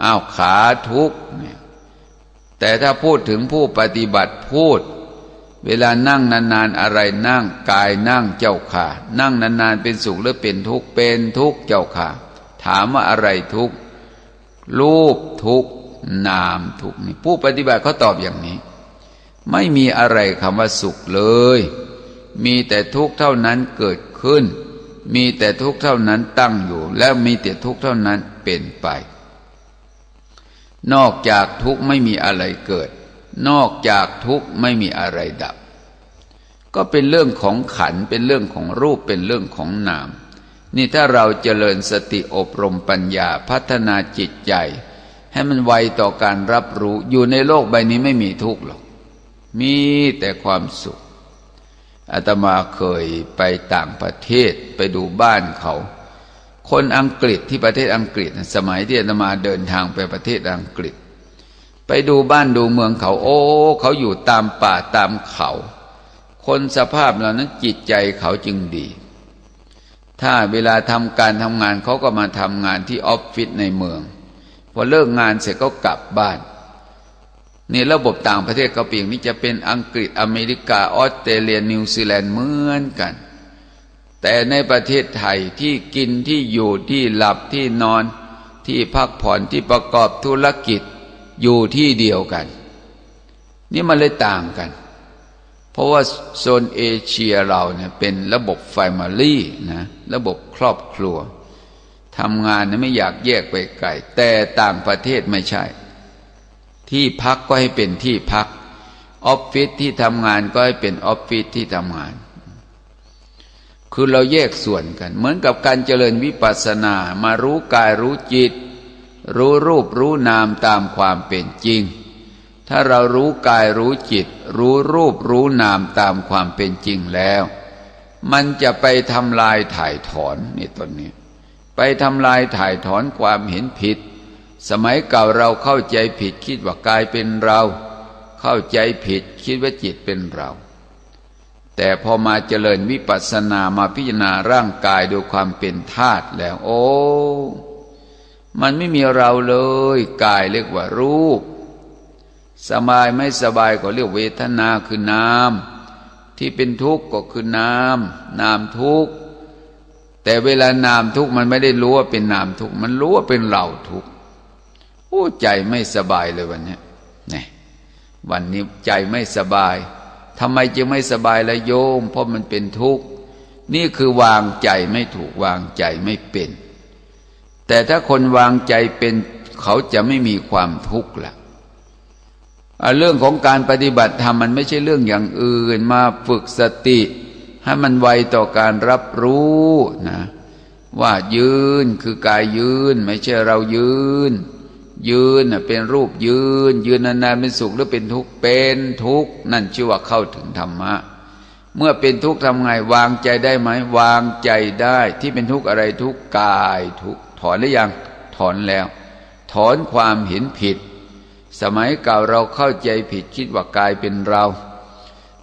อ้าวขาทุกข์เนี่ยแต่ถ้าพูดถึงผู้ปฏิบัติพูดเวลานั่งนานๆอะไรนั่งกายนั่งเจ้าค่ะนั่งนานๆเป็นสุขหรือเป็นทุกข์เป็นทุกข์เจ้าค่ะถามว่าอะไรทุกข์รูปทุกข์นามทุกข์นี่ผู้ปฏิบัติเขาตอบอย่างนี้ไม่มีอะไรคำว่าสุขเลยมีแต่ทุกข์เท่านั้นเกิดขึ้นมีแต่ทุกข์เท่านั้นตั้งอยู่แล้วมีแต่ทุกข์เท่านั้นเป็นไปนอกจากทุกข์ไม่มีอะไรเกิดนอกจากทุกข์ไม่มีอะไรดับก็เป็นเรื่องของขันธ์เป็นเรื่องของรูปเป็นเรื่องของนามนี่ถ้าเราเจริญสติอบรมปัญญาพัฒนาจิตใจให้มันไวต่อการรับรู้อยู่ในโลกใบนี้ไม่มีทุกข์หรอกมีแต่ความสุขอาตมาเคยไปต่างประเทศไปดูบ้านเขาคนอังกฤษที่ประเทศอังกฤษสมัยที่อาตมาเดินทางไปประเทศอังกฤษไปดูบ้านดูเมืองเขาโอ้เขาอยู่ตามป่าตามเขาคนสภาพเหล่านั้นจิตใจเขาจึงดีถ้าเวลาทำการทำงานเขาก็มาทำงานที่ออฟฟิศในเมืองพอเลิกงานเสร็จก็กลับบ้านนี่ระบบต่างประเทศเขาเปลี่ยนนี่จะเป็นอังกฤษอเมริกาออสเตรเลียนิวซีแลนด์เหมือนกันแต่ในประเทศไทยที่กินที่อยู่ที่หลับที่นอนที่พักผ่อนที่ประกอบธุรกิจอยู่ที่เดียวกันนี่มันเลยต่างกันเพราะว่าโซนเอเชียเราเนี่ยเป็นระบบแฟมิลี่นะระบบครอบครัวทำงานเนี่ยไม่อยากแยกไปไกลแต่ต่างประเทศไม่ใช่ที่พักก็ให้เป็นที่พักออฟฟิศที่ทำงานก็ให้เป็นออฟฟิศที่ทำงานคือเราแยกส่วนกันเหมือนกับการเจริญวิปัสสนามารู้กายรู้จิตรู้รูปรู้นามตามความเป็นจริงถ้าเรารู้กายรู้จิตรู้รูปรู้นามตามความเป็นจริงแล้วมันจะไปทำลายถ่ายถอนนี่ตอนนี้ไปทำลายถ่ายถอนความเห็นผิดสมัยเก่าเราเข้าใจผิดคิดว่ากายเป็นเราเข้าใจผิดคิดว่าจิตเป็นเราแต่พอมาเจริญวิปัสสนามาพิจารณาร่างกายโดยความเป็นธาตุแล้วโอ้มันไม่มีเราเลยกายเรียกว่ารูปสบายไม่สบายก็เรียกเวทนาคือนามที่เป็นทุกข์ก็คือนามทุกข์แต่เวลานามทุกข์มันไม่ได้รู้ว่าเป็นนามทุกข์มันรู้ว่าเป็นเราทุกข์โอ้ใจไม่สบายเลยวันนี้นี่วันนี้ใจไม่สบายทำไมจึงไม่สบายละโยมเพราะมันเป็นทุกข์นี่คือวางใจไม่ถูกวางใจไม่เป็นแต่ถ้าคนวางใจเป็นเขาจะไม่มีความทุกข์ละเรื่องของการปฏิบัติธรรมมันไม่ใช่เรื่องอย่างอื่นมาฝึกสติให้มันไวต่อการรับรู้นะว่ายืนคือกายยืนไม่ใช่เรายืนเป็นรูปยืนนานๆเป็นสุขหรือเป็นทุกข์เป็นทุกข์นั่นชื่อว่าเข้าถึงธรรมะเมื่อเป็นทุกข์ทำไงวางใจได้ไหมวางใจได้ที่เป็นทุกข์อะไรทุกข์กายทุกข์ถอนหรือยังถอนแล้วถอนความเห็นผิด สมัยเก่าเราเข้าใจผิดคิดว่ากายเป็นเรา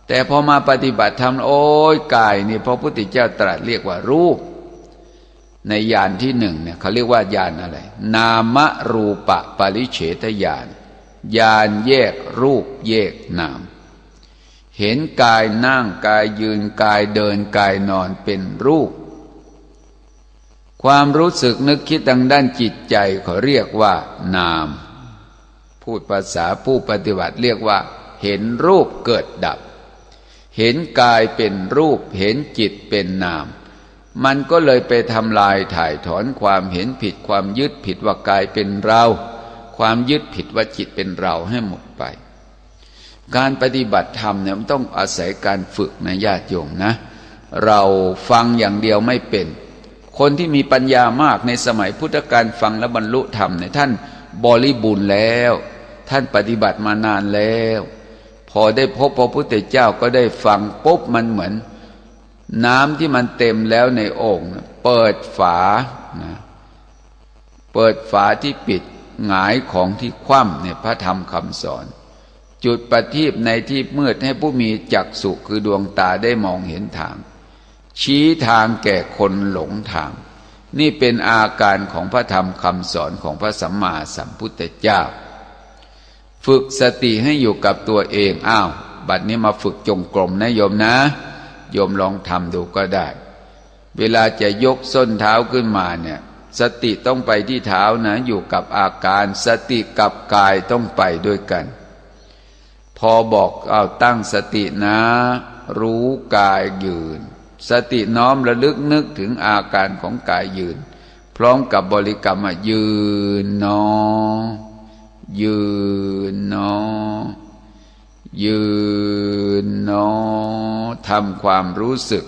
แต่พอมาปฏิบัติธรรมโอ้ยกายนี่พระพุทธเจ้าตรัสเรียกว่ารูปในญาณที่หนึ่งเนี่ยเขาเรียกว่าญาณอะไรนามรูปปริเฉทญาณญาณแยกรูปแยกนามเห็นกายนั่งกายยืนกายเดินกายนอนเป็นรูปความรู้สึกนึกคิดทางด้านจิตใจเขาเรียกว่านามพูดภาษาผู้ปฏิบัติเรียกว่าเห็นรูปเกิดดับเห็นกายเป็นรูปเห็นจิตเป็นนามมันก็เลยไปทำลายถ่ายถอนความเห็นผิดความยึดผิดว่ากายเป็นเราความยึดผิดว่าจิตเป็นเราให้หมดไปการปฏิบัติธรรมเนี่ยมันต้องอาศัยการฝึกนะญาติโยมนะเราฟังอย่างเดียวไม่เป็นคนที่มีปัญญามากในสมัยพุทธกาลฟังและบรรลุธรรมเนี่ยท่านบริบูรณ์แล้วท่านปฏิบัติมานานแล้วพอได้พบพระพุทธเจ้าก็ได้ฟังปุ๊บมันเหมือนน้ำที่มันเต็มแล้วในโอ่งเปิดฝานะเปิดฝาที่ปิดหงายของที่คว่ำเนี่ยพระธรรมคำสอนจุดประทีปในที่มืดให้ผู้มีจักษุคือดวงตาได้มองเห็นทางชี้ทางแก่คนหลงทางนี่เป็นอาการของพระธรรมคำสอนของพระสัมมาสัมพุทธเจ้าฝึกสติให้อยู่กับตัวเองบัดนี้มาฝึกจงกรมนะโยมนะโยมลองทำดูก็ได้เวลาจะยกส้นเท้าขึ้นมาเนี่ยสติต้องไปที่เท้านะอยู่กับอาการสติกับกายต้องไปด้วยกันพอบอกตั้งสตินะรู้กายยืนสติน้อมระลึกนึกถึงอาการของกายยืนพร้อมกับบริกรรมยืนเนาะยืนเนาะยืนเนาะทำความรู้สึก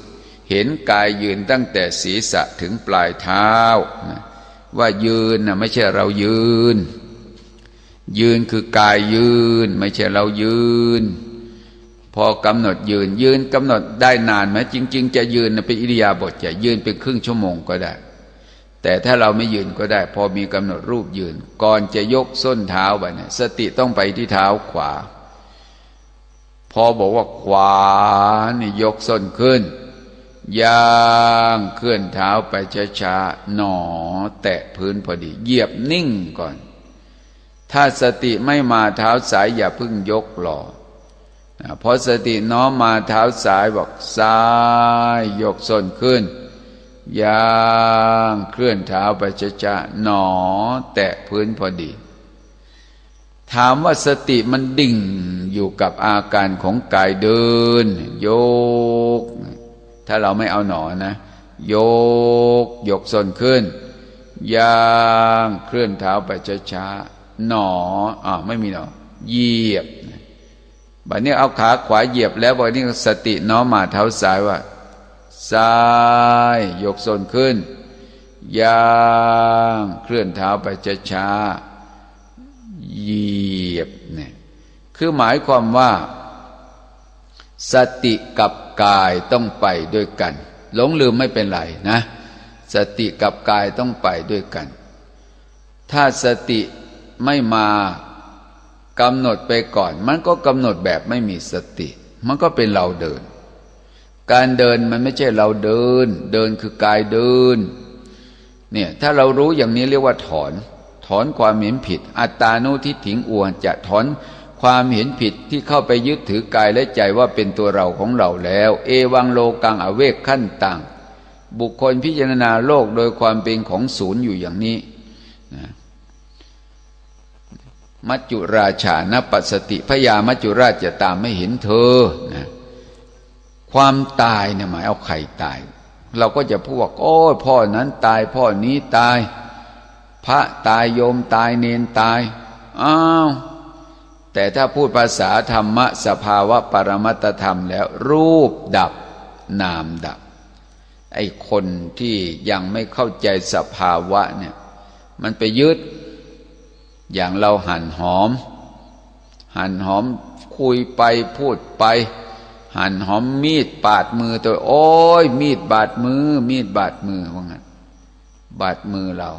เห็นกายยืนตั้งแต่ศีรษะถึงปลายเท้าว่ายืนไม่ใช่เรายืนยืนคือกายยืนไม่ใช่เรายืนพอกำหนดยืนกำหนดได้นานไหมจริงๆจะยืนเป็นอิริยาบถจะยืนเป็นครึ่งชั่วโมงก็ได้แต่ถ้าเราไม่ยืนก็ได้พอมีกำหนดรูปยืนก่อนจะยกส้นเท้าไปเนี่ยสติต้องไปที่เท้าขวาพอบอกว่าขวานี่ยกส้นขึ้นย่างเคลื่อนเท้าไปช้าๆหนอแตะพื้นพอดีเหยียบนิ่งก่อนถ้าสติไม่มาเท้าซ้ายอย่าเพิ่งยกหล่อพอสติน้อมมาเท้าซ้ายบอกซ้ายยกส้นขึ้นย่างเคลื่อนเท้าไปช้าๆหนอแตะพื้นพอดีถามว่าสติมันดิ่งอยู่กับอาการของกายเดินโยกถ้าเราไม่เอาหนอนะยกส้นขึ้นย่างเคลื่อนเท้าไปช้าๆหนอไม่มีหนอเหยียบบัดนี้เอาขาขวาเหยียบแล้วบัดนี้สติน้อมมาเท้าซ้ายว่าซ้ายยกส้นขึ้นย่างเคลื่อนเท้าไปช้าๆเหยียบเนี่ยคือหมายความว่าสติกับกายต้องไปด้วยกันหลงลืมไม่เป็นไรนะสติกับกายต้องไปด้วยกันถ้าสติไม่มากำหนดไปก่อนมันก็กำหนดแบบไม่มีสติมันก็เป็นเราเดินการเดินมันไม่ใช่เราเดินคือกายเดินเนี่ยถ้าเรารู้อย่างนี้เรียกว่าถอนความเห็นผิดอัตตานุทิฏฐิอวรจะถอนความเห็นผิดที่เข้าไปยึดถือกายและใจว่าเป็นตัวเราของเราแล้วเอวังโลกังอเวกขั้นต่างบุคคลพิจารณาโลกโดยความเป็นของศูนย์อยู่อย่างนี้นะมัจจุราชานปัสสติพญามัจจุราชจะตามไม่เห็นเธอนะความตายเนี่ยหมายเอาใครตายเราก็จะพูดว่าโอ้ยพ่อนั้นตายพ่อนี้ตายพระตายโยมตายเนนตายแต่ถ้าพูดภาษาธรรมะสภาวะปรมัตถธรรมแล้วรูปดับนามดับไอ้คนที่ยังไม่เข้าใจสภาวะเนี่ยมันไปยึดอย่างเราหั่นหอมคุยไปพูดไปหั่นหอมมีดบาดมือตัวโอ้ยมีดบาดมือว่างั้นบาดมือเรา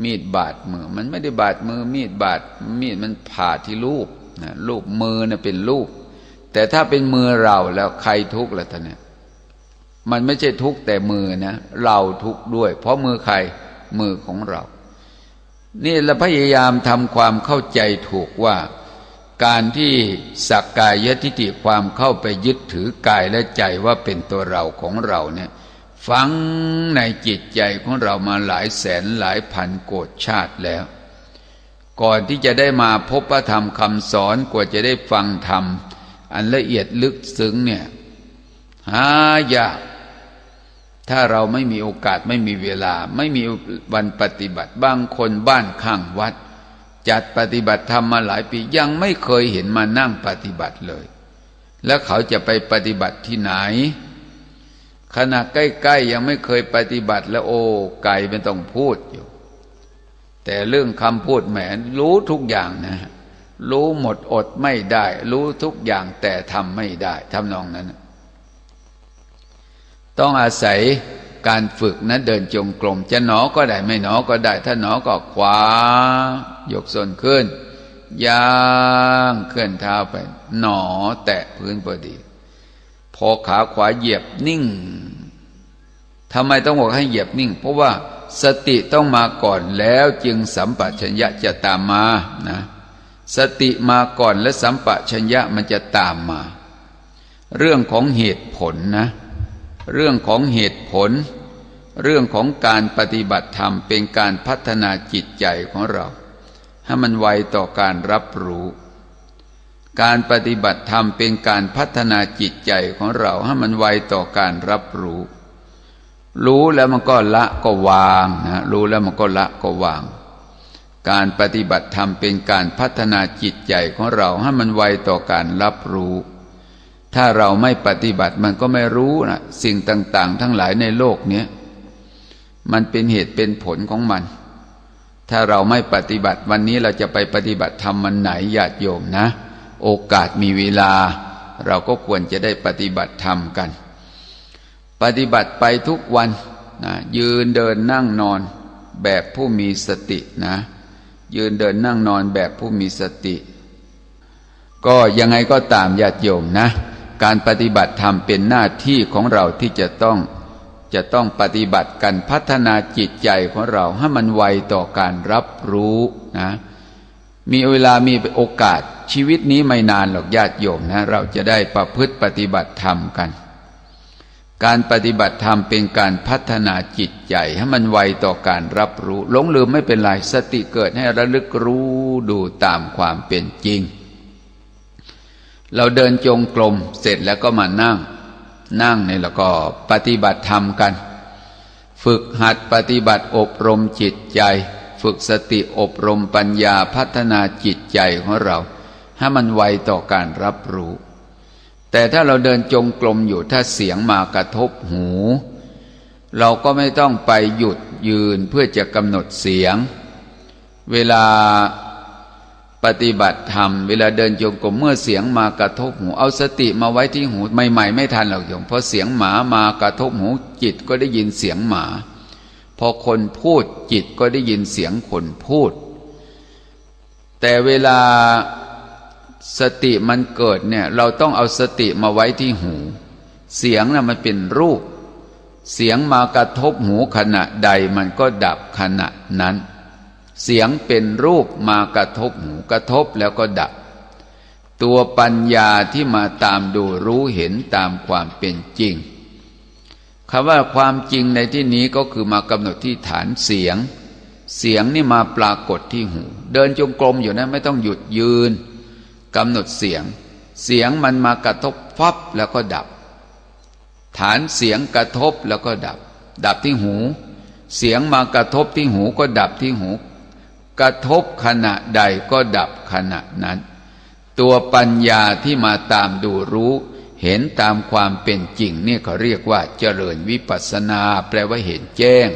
มีดบาดมือมันไม่ได้บาดมือมีดบาดมีดมันผ่าที่รูปนะรูปมือนะเป็นรูปแต่ถ้าเป็นมือเราแล้วใครทุกข์ล่ะท่านเนี่ยมันไม่ใช่ทุกข์แต่มือนะเราทุกข์ด้วยเพราะมือใครมือของเรานี่เราพยายามทำความเข้าใจถูกว่าการที่สักกายทิฏฐิความเข้าไปยึดถือกายและใจว่าเป็นตัวเราของเราเนี่ยฝังในจิตใจของเรามาหลายแสนหลายพันโกฏชาติแล้วก่อนที่จะได้มาพบพระธรรมคำสอนกว่าจะได้ฟังธรรมอันละเอียดลึกซึ้งเนี่ยหายากถ้าเราไม่มีโอกาสไม่มีเวลาไม่มีวันปฏิบัติบางคนบ้านข้างวัดจัดปฏิบัติธรรมมาหลายปียังไม่เคยเห็นมานั่งปฏิบัติเลยแล้วเขาจะไปปฏิบัติที่ไหนขณะใกล้ๆยังไม่เคยปฏิบัติแล้วโอ้ไกลไม่ต้องพูดอยู่แต่เรื่องคำพูดแหมรู้ทุกอย่างนะรู้หมดอดไม่ได้รู้ทุกอย่างแต่ทำไม่ได้ทำนองนั้นต้องอาศัยการฝึกนะเดินจงกรมจะหนอก็ได้ไม่หนอก็ได้ถ้าหนอก็ขวายกส้นขึ้นย่างเคลื่อนเท้าไปหนอแตะพื้นพอดีพอขาขวาเหยียบนิ่งทำไมต้องบอกให้เหยียบนิ่งเพราะว่าสติต้องมาก่อนแล้วจึงสัมปชัญญะจะตามมานะสติมาก่อนและสัมปชัญญะมันจะตามมาเรื่องของเหตุผลนะเรื่องของเหตุผลเรื่องของการปฏิบัติธรรมเป็นการพัฒนาจิตใจของเราให้มันไวต่อการรับรู้การปฏิบัติธรรมเป็นการพัฒนาจิตใจของเราให้มันไวต่อการรับรู้รู้แล้วมันก็ละก็วางนะรู้แล้วมันก็ละก็วางการปฏิบัติธรรมเป็นการพัฒนาจิตใจของเราให้มันไวต่อการรับรู้ถ้าเราไม่ปฏิบัติมันก็ไม่รู้นะสิ่งต่างๆทั้งหลายในโลกนี้มันเป็นเหตุเป็นผลของมันถ้าเราไม่ปฏิบัติวันนี้เราจะไปปฏิบัติธรรมวันไหนญาติโยมนะโอกาสมีเวลาเราก็ควรจะได้ปฏิบัติธรรมกันปฏิบัติไปทุกวันนะยืนเดินนั่งนอนแบบผู้มีสตินะยืนเดินนั่งนอนแบบผู้มีสติก็ยังไงก็ตามญาติโยมนะการปฏิบัติธรรมเป็นหน้าที่ของเราที่จะต้องปฏิบัติกันพัฒนาจิตใจของเราให้มันไวต่อการรับรู้นะมีเวลามีโอกาสชีวิตนี้ไม่นานหรอกญาติโยมนะเราจะได้ประพฤติปฏิบัติธรรมกันการปฏิบัติธรรมเป็นการพัฒนาจิตใจให้มันไวต่อการรับรู้หลงลืมไม่เป็นไรสติเกิดให้ระลึกรู้ดูตามความเป็นจริงเราเดินจงกรมเสร็จแล้วก็มานั่งนี่แล้วก็ปฏิบัติธรรมกันฝึกหัดปฏิบัติอบรมจิตใจฝึกสติอบรมปัญญาพัฒนาจิตใจของเราให้มันไวต่อการรับรู้แต่ถ้าเราเดินจงกรมอยู่ถ้าเสียงมากระทบหูเราก็ไม่ต้องไปหยุดยืนเพื่อจะกำหนดเสียงเวลาปฏิบัติธรรมเวลาเดินจงกรมเมื่อเสียงมากระทบหูเอาสติมาไว้ที่หูใหม่ๆไม่ทันหรอกโยมเพราะเสียงหมามากระทบหูจิตก็ได้ยินเสียงหมาพอคนพูดจิตก็ได้ยินเสียงคนพูดแต่เวลาสติมันเกิดเนี่ยเราต้องเอาสติมาไว้ที่หูเสียงน่ะมันเป็นรูปเสียงมากระทบหูขณะใดมันก็ดับขณะนั้นเสียงเป็นรูปมากระทบหูกระทบแล้วก็ดับตัวปัญญาที่มาตามดูรู้เห็นตามความเป็นจริงคำว่าความจริงในที่นี้ก็คือมากำหนดที่ฐานเสียงเสียงนี่มาปรากฏที่หูเดินจงกรมอยู่นะไม่ต้องหยุดยืนกำหนดเสียงเสียงมันมากระทบฟับแล้วก็ดับฐานเสียงกระทบแล้วก็ดับดับที่หูเสียงมากระทบที่หูก็ดับที่หูกระทบขณะใดก็ดับขณะนั้นตัวปัญญาที่มาตามดูรู้เห็นตามความเป็นจริงนี่เขาเรียกว่าเจริญวิปัสสนาแปลว่าเห็นแจ้ง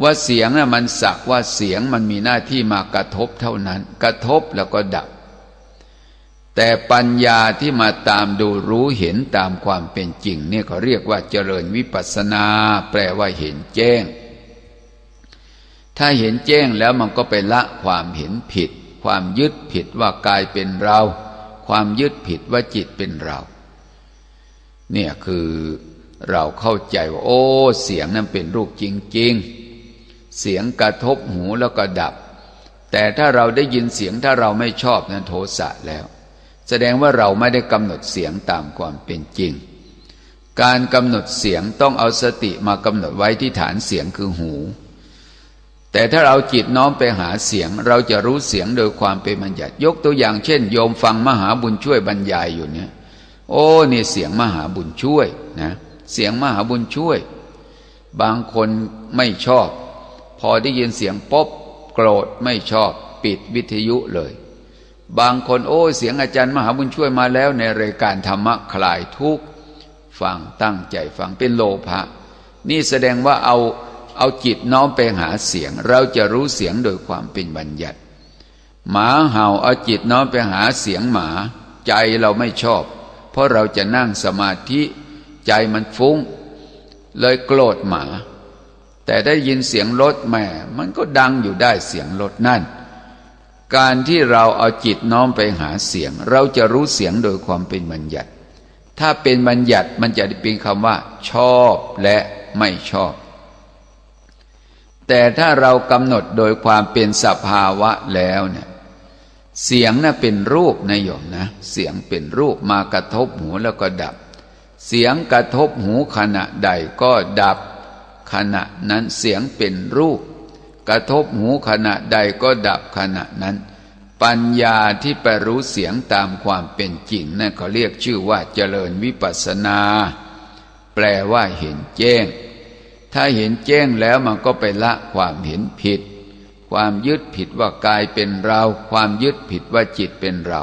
ว่าเสียงน่ะมันสักว่าเสียงมันมีหน้าที่มากระทบเท่านั้นกระทบแล้วก็ดับแต่ปัญญาที่มาตามดูรู้เห็นตามความเป็นจริงเนี่ยเขาเรียกว่าเจริญวิปัสสนาแปลว่าเห็นแจ้ง ถ้าเห็นแจ้งแล้วมันก็ไปละความเห็นผิดความยึดผิดว่ากายเป็นเราความยึดผิดว่าจิตเป็นเราเนี่ยคือเราเข้าใจว่าโอ้เสียงนั้นเป็นรูปจริงๆเสียงกระทบหูแล้วก็ดับแต่ถ้าเราได้ยินเสียงถ้าเราไม่ชอบนั้นโทสะแล้วแสดงว่าเราไม่ได้กำหนดเสียงตามความเป็นจริงการกำหนดเสียงต้องเอาสติมากำหนดไว้ที่ฐานเสียงคือหูแต่ถ้าเราจิตน้อมไปหาเสียงเราจะรู้เสียงโดยความเป็นบัญญัติยกตัวอย่างเช่นโยมฟังมหาบุญช่วยบรรยายอยู่เนี่ยโอ้นี่เสียงมหาบุญช่วยนะเสียงมหาบุญช่วยบางคนไม่ชอบพอได้ยินเสียงป๊อบโกรธไม่ชอบปิดวิทยุเลยบางคนโอ้เสียงอาจารย์มหาบุญช่วยมาแล้วในรายการธรรมะคลายทุกข์ฟังตั้งใจฟังเป็นโลภะนี่แสดงว่าเอาจิตน้อมไปหาเสียงเราจะรู้เสียงโดยความเป็นบัญญัติหมาเห่าเอาจิตน้อมไปหาเสียงหมาใจเราไม่ชอบเพราะเราจะนั่งสมาธิใจมันฟุ้งเลยโกรธหมาแต่ได้ยินเสียงรถแม่มันก็ดังอยู่ได้เสียงรถนั่นการที่เราเอาจิตน้อมไปหาเสียงเราจะรู้เสียงโดยความเป็นบัญญัติถ้าเป็นบัญญัติมันจะเป็นคำว่าชอบและไม่ชอบแต่ถ้าเรากำหนดโดยความเป็นสภาวะแล้วเนี่ยเสียงน่ะเป็นรูปนะโยมนะเสียงเป็นรูปมากระทบหูแล้วก็ดับเสียงกระทบหูขณะใดก็ดับขณะนั้นเสียงเป็นรูปกระทบหูขณะใดก็ดับขณะนั้นปัญญาที่ไปรู้เสียงตามความเป็นจริงนั่นเขาเรียกชื่อว่าเจริญวิปัสสนาแปลว่าเห็นแจ้งถ้าเห็นแจ้งแล้วมันก็ไปละความเห็นผิดความยึดผิดว่ากายเป็นเราความยึดผิดว่าจิตเป็นเรา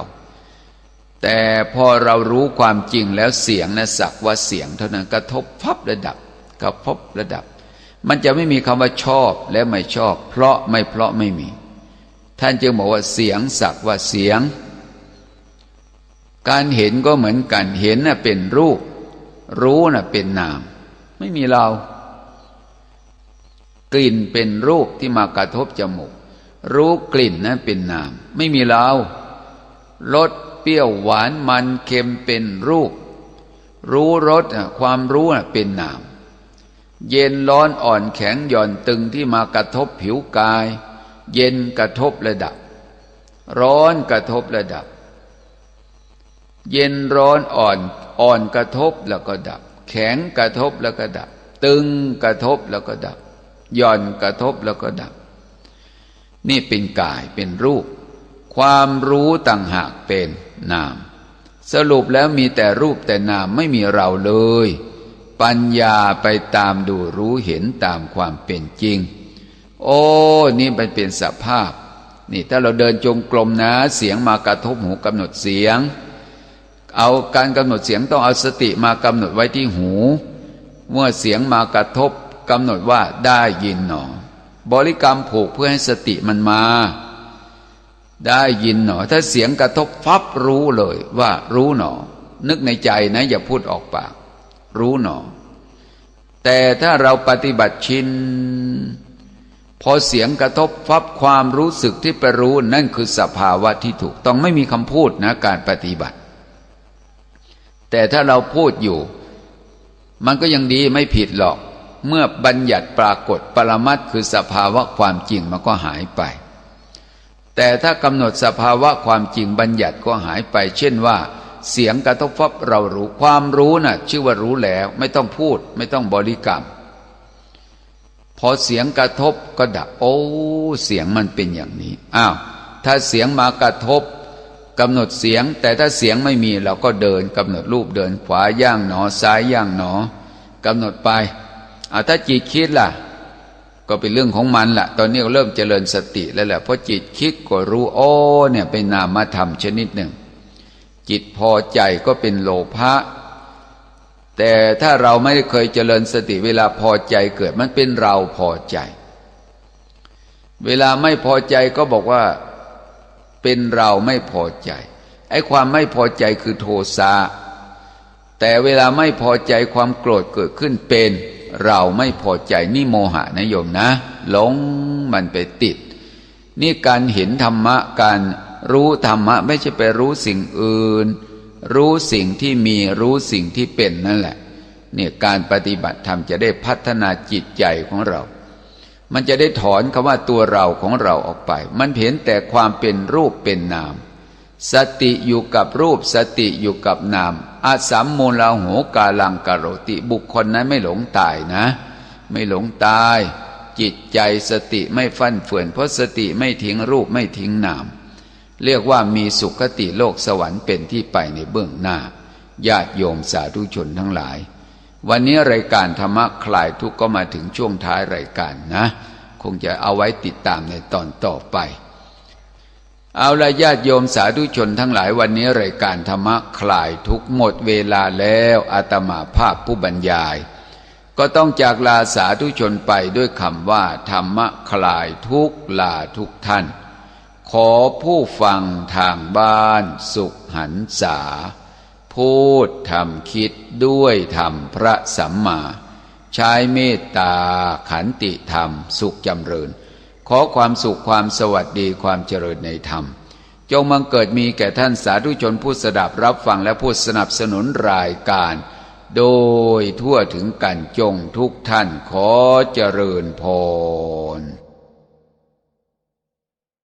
แต่พอเรารู้ความจริงแล้วเสียงนะสักว่าเสียงเท่านั้นกระทบพับระดับกระทบระดับมันจะไม่มีคำว่าชอบและไม่ชอบเพราะไม่มีท่านจึงบอกว่าเสียงสักว่าเสียงการเห็นก็เหมือนกันเห็นน่ะเป็นรูปรู้น่ะเป็นนามไม่มีเรากลิ่นเป็นรูปที่มากระทบจมูกรู้กลิ่นนั้นเป็นนามไม่มีเรารสเปรี้ยวหวานมันเค็มเป็นรูปรู้รสความรู้น่ะเป็นนามเย็นร้อนอ่อนแข็งหย่อนตึงที่มากระทบผิวกายเย็นกระทบระดับร้อนกระทบระดับเย็นร้อนอ่อนกระทบแล้วก็ดับแข็งกระทบแล้วก็ดับตึงกระทบแล้วก็ดับหย่อนกระทบแล้วก็ดับนี่เป็นกายเป็นรูปความรู้ต่างหากเป็นนามสรุปแล้วมีแต่รูปแต่นามไม่มีเราเลยปัญญาไปตามดูรู้เห็นตามความเป็นจริงโอ้นี่มันเป็นสภาพนี่ถ้าเราเดินจงกรมนะเสียงมากระทบหูกำหนดเสียงเอาการกำหนดเสียงต้องเอาสติมากำหนดไว้ที่หูเมื่อเสียงมากระทบกำหนดว่าได้ยินหนอบริกรรมผูกเพื่อให้สติมันมาได้ยินหนอถ้าเสียงกระทบฟับรู้เลยว่ารู้หนอนึกในใจนะอย่าพูดออกปากรู้หนอแต่ถ้าเราปฏิบัติชินพอเสียงกระทบฟับความรู้สึกที่ไปรู้นั่นคือสภาวะที่ถูกต้องไม่มีคำพูดนะการปฏิบัติแต่ถ้าเราพูดอยู่มันก็ยังดีไม่ผิดหรอกเมื่อบัญญัติปรากฏปรมัตถ์คือสภาวะความจริงมันก็หายไปแต่ถ้ากำหนดสภาวะความจริงบัญญัติก็หายไปเช่นว่าเสียงกระทบฟับเรารู้ความรู้น่ะชื่อว่ารู้แล้วไม่ต้องพูดไม่ต้องบริกรรมพอเสียงกระทบก็ดับโอ้เสียงมันเป็นอย่างนี้อ้าวถ้าเสียงมากระทบกำหนดเสียงแต่ถ้าเสียงไม่มีเราก็เดินกำหนดรูปเดินขวาย่างหนอซ้ายย่างหนอกำหนดไปถ้าจิตคิดล่ะก็เป็นเรื่องของมันล่ะตอนนี้ก็เริ่มเจริญสติแล้วแหละเพราะจิตคิดก็รู้โอ้เนี่ยเป็นนามธรรมชนิดหนึ่งจิตพอใจก็เป็นโลภะแต่ถ้าเราไม่ได้เคยเจริญสติเวลาพอใจเกิดมันเป็นเราพอใจเวลาไม่พอใจก็บอกว่าเป็นเราไม่พอใจไอ้ความไม่พอใจคือโทสะแต่เวลาไม่พอใจความโกรธเกิดขึ้นเป็นเราไม่พอใจนี่โมหะนะโยมนะหลง มันไปติดนี่การเห็นธรรมะการรู้ธรรมะไม่ใช่ไปรู้สิ่งอื่นรู้สิ่งที่มีรู้สิ่งที่เป็นนั่นแหละเนี่ยการปฏิบัติธรรมจะได้พัฒนาจิตใจของเรามันจะได้ถอนคำว่าตัวเราของเราออกไปมันเห็นแต่ความเป็นรูปเป็นนามสติอยู่กับรูปสติอยู่กับนามอาสัมโมลาโหกาลังกโรติบุคคลนั้นไม่หลงตายนะไม่หลงตายจิตใจสติไม่ฟั่นเฟือนเพราะสติไม่ทิ้งรูปไม่ทิ้งนามเรียกว่ามีสุคติโลกสวรรค์เป็นที่ไปในเบื้องหน้าญาติโยมสาธุชนทั้งหลายวันนี้รายการธรรมะคลายทุกข์ก็มาถึงช่วงท้ายรายการนะคงจะเอาไว้ติดตามในตอนต่อไปเอาละญาติโยมสาธุชนทั้งหลายวันนี้รายการธรรมะคลายทุกข์หมดเวลาแล้วอาตมาภาพผู้บรรยายก็ต้องจากลาสาธุชนไปด้วยคำว่าธรรมะคลายทุกข์ลาทุกท่านขอผู้ฟังทางบ้านสุขหันษาพูดทำคิดด้วยธรรมพระสัมมาใช้เมตตาขันติธรรมสุขจำเริญขอความสุขความสวัสดีความเจริญในธรรมจงบังเกิดมีแก่ท่านสาธุชนผู้สดับรับฟังและผู้สนับสนุนรายการโดยทั่วถึงกันจงทุกท่านขอเจริญพร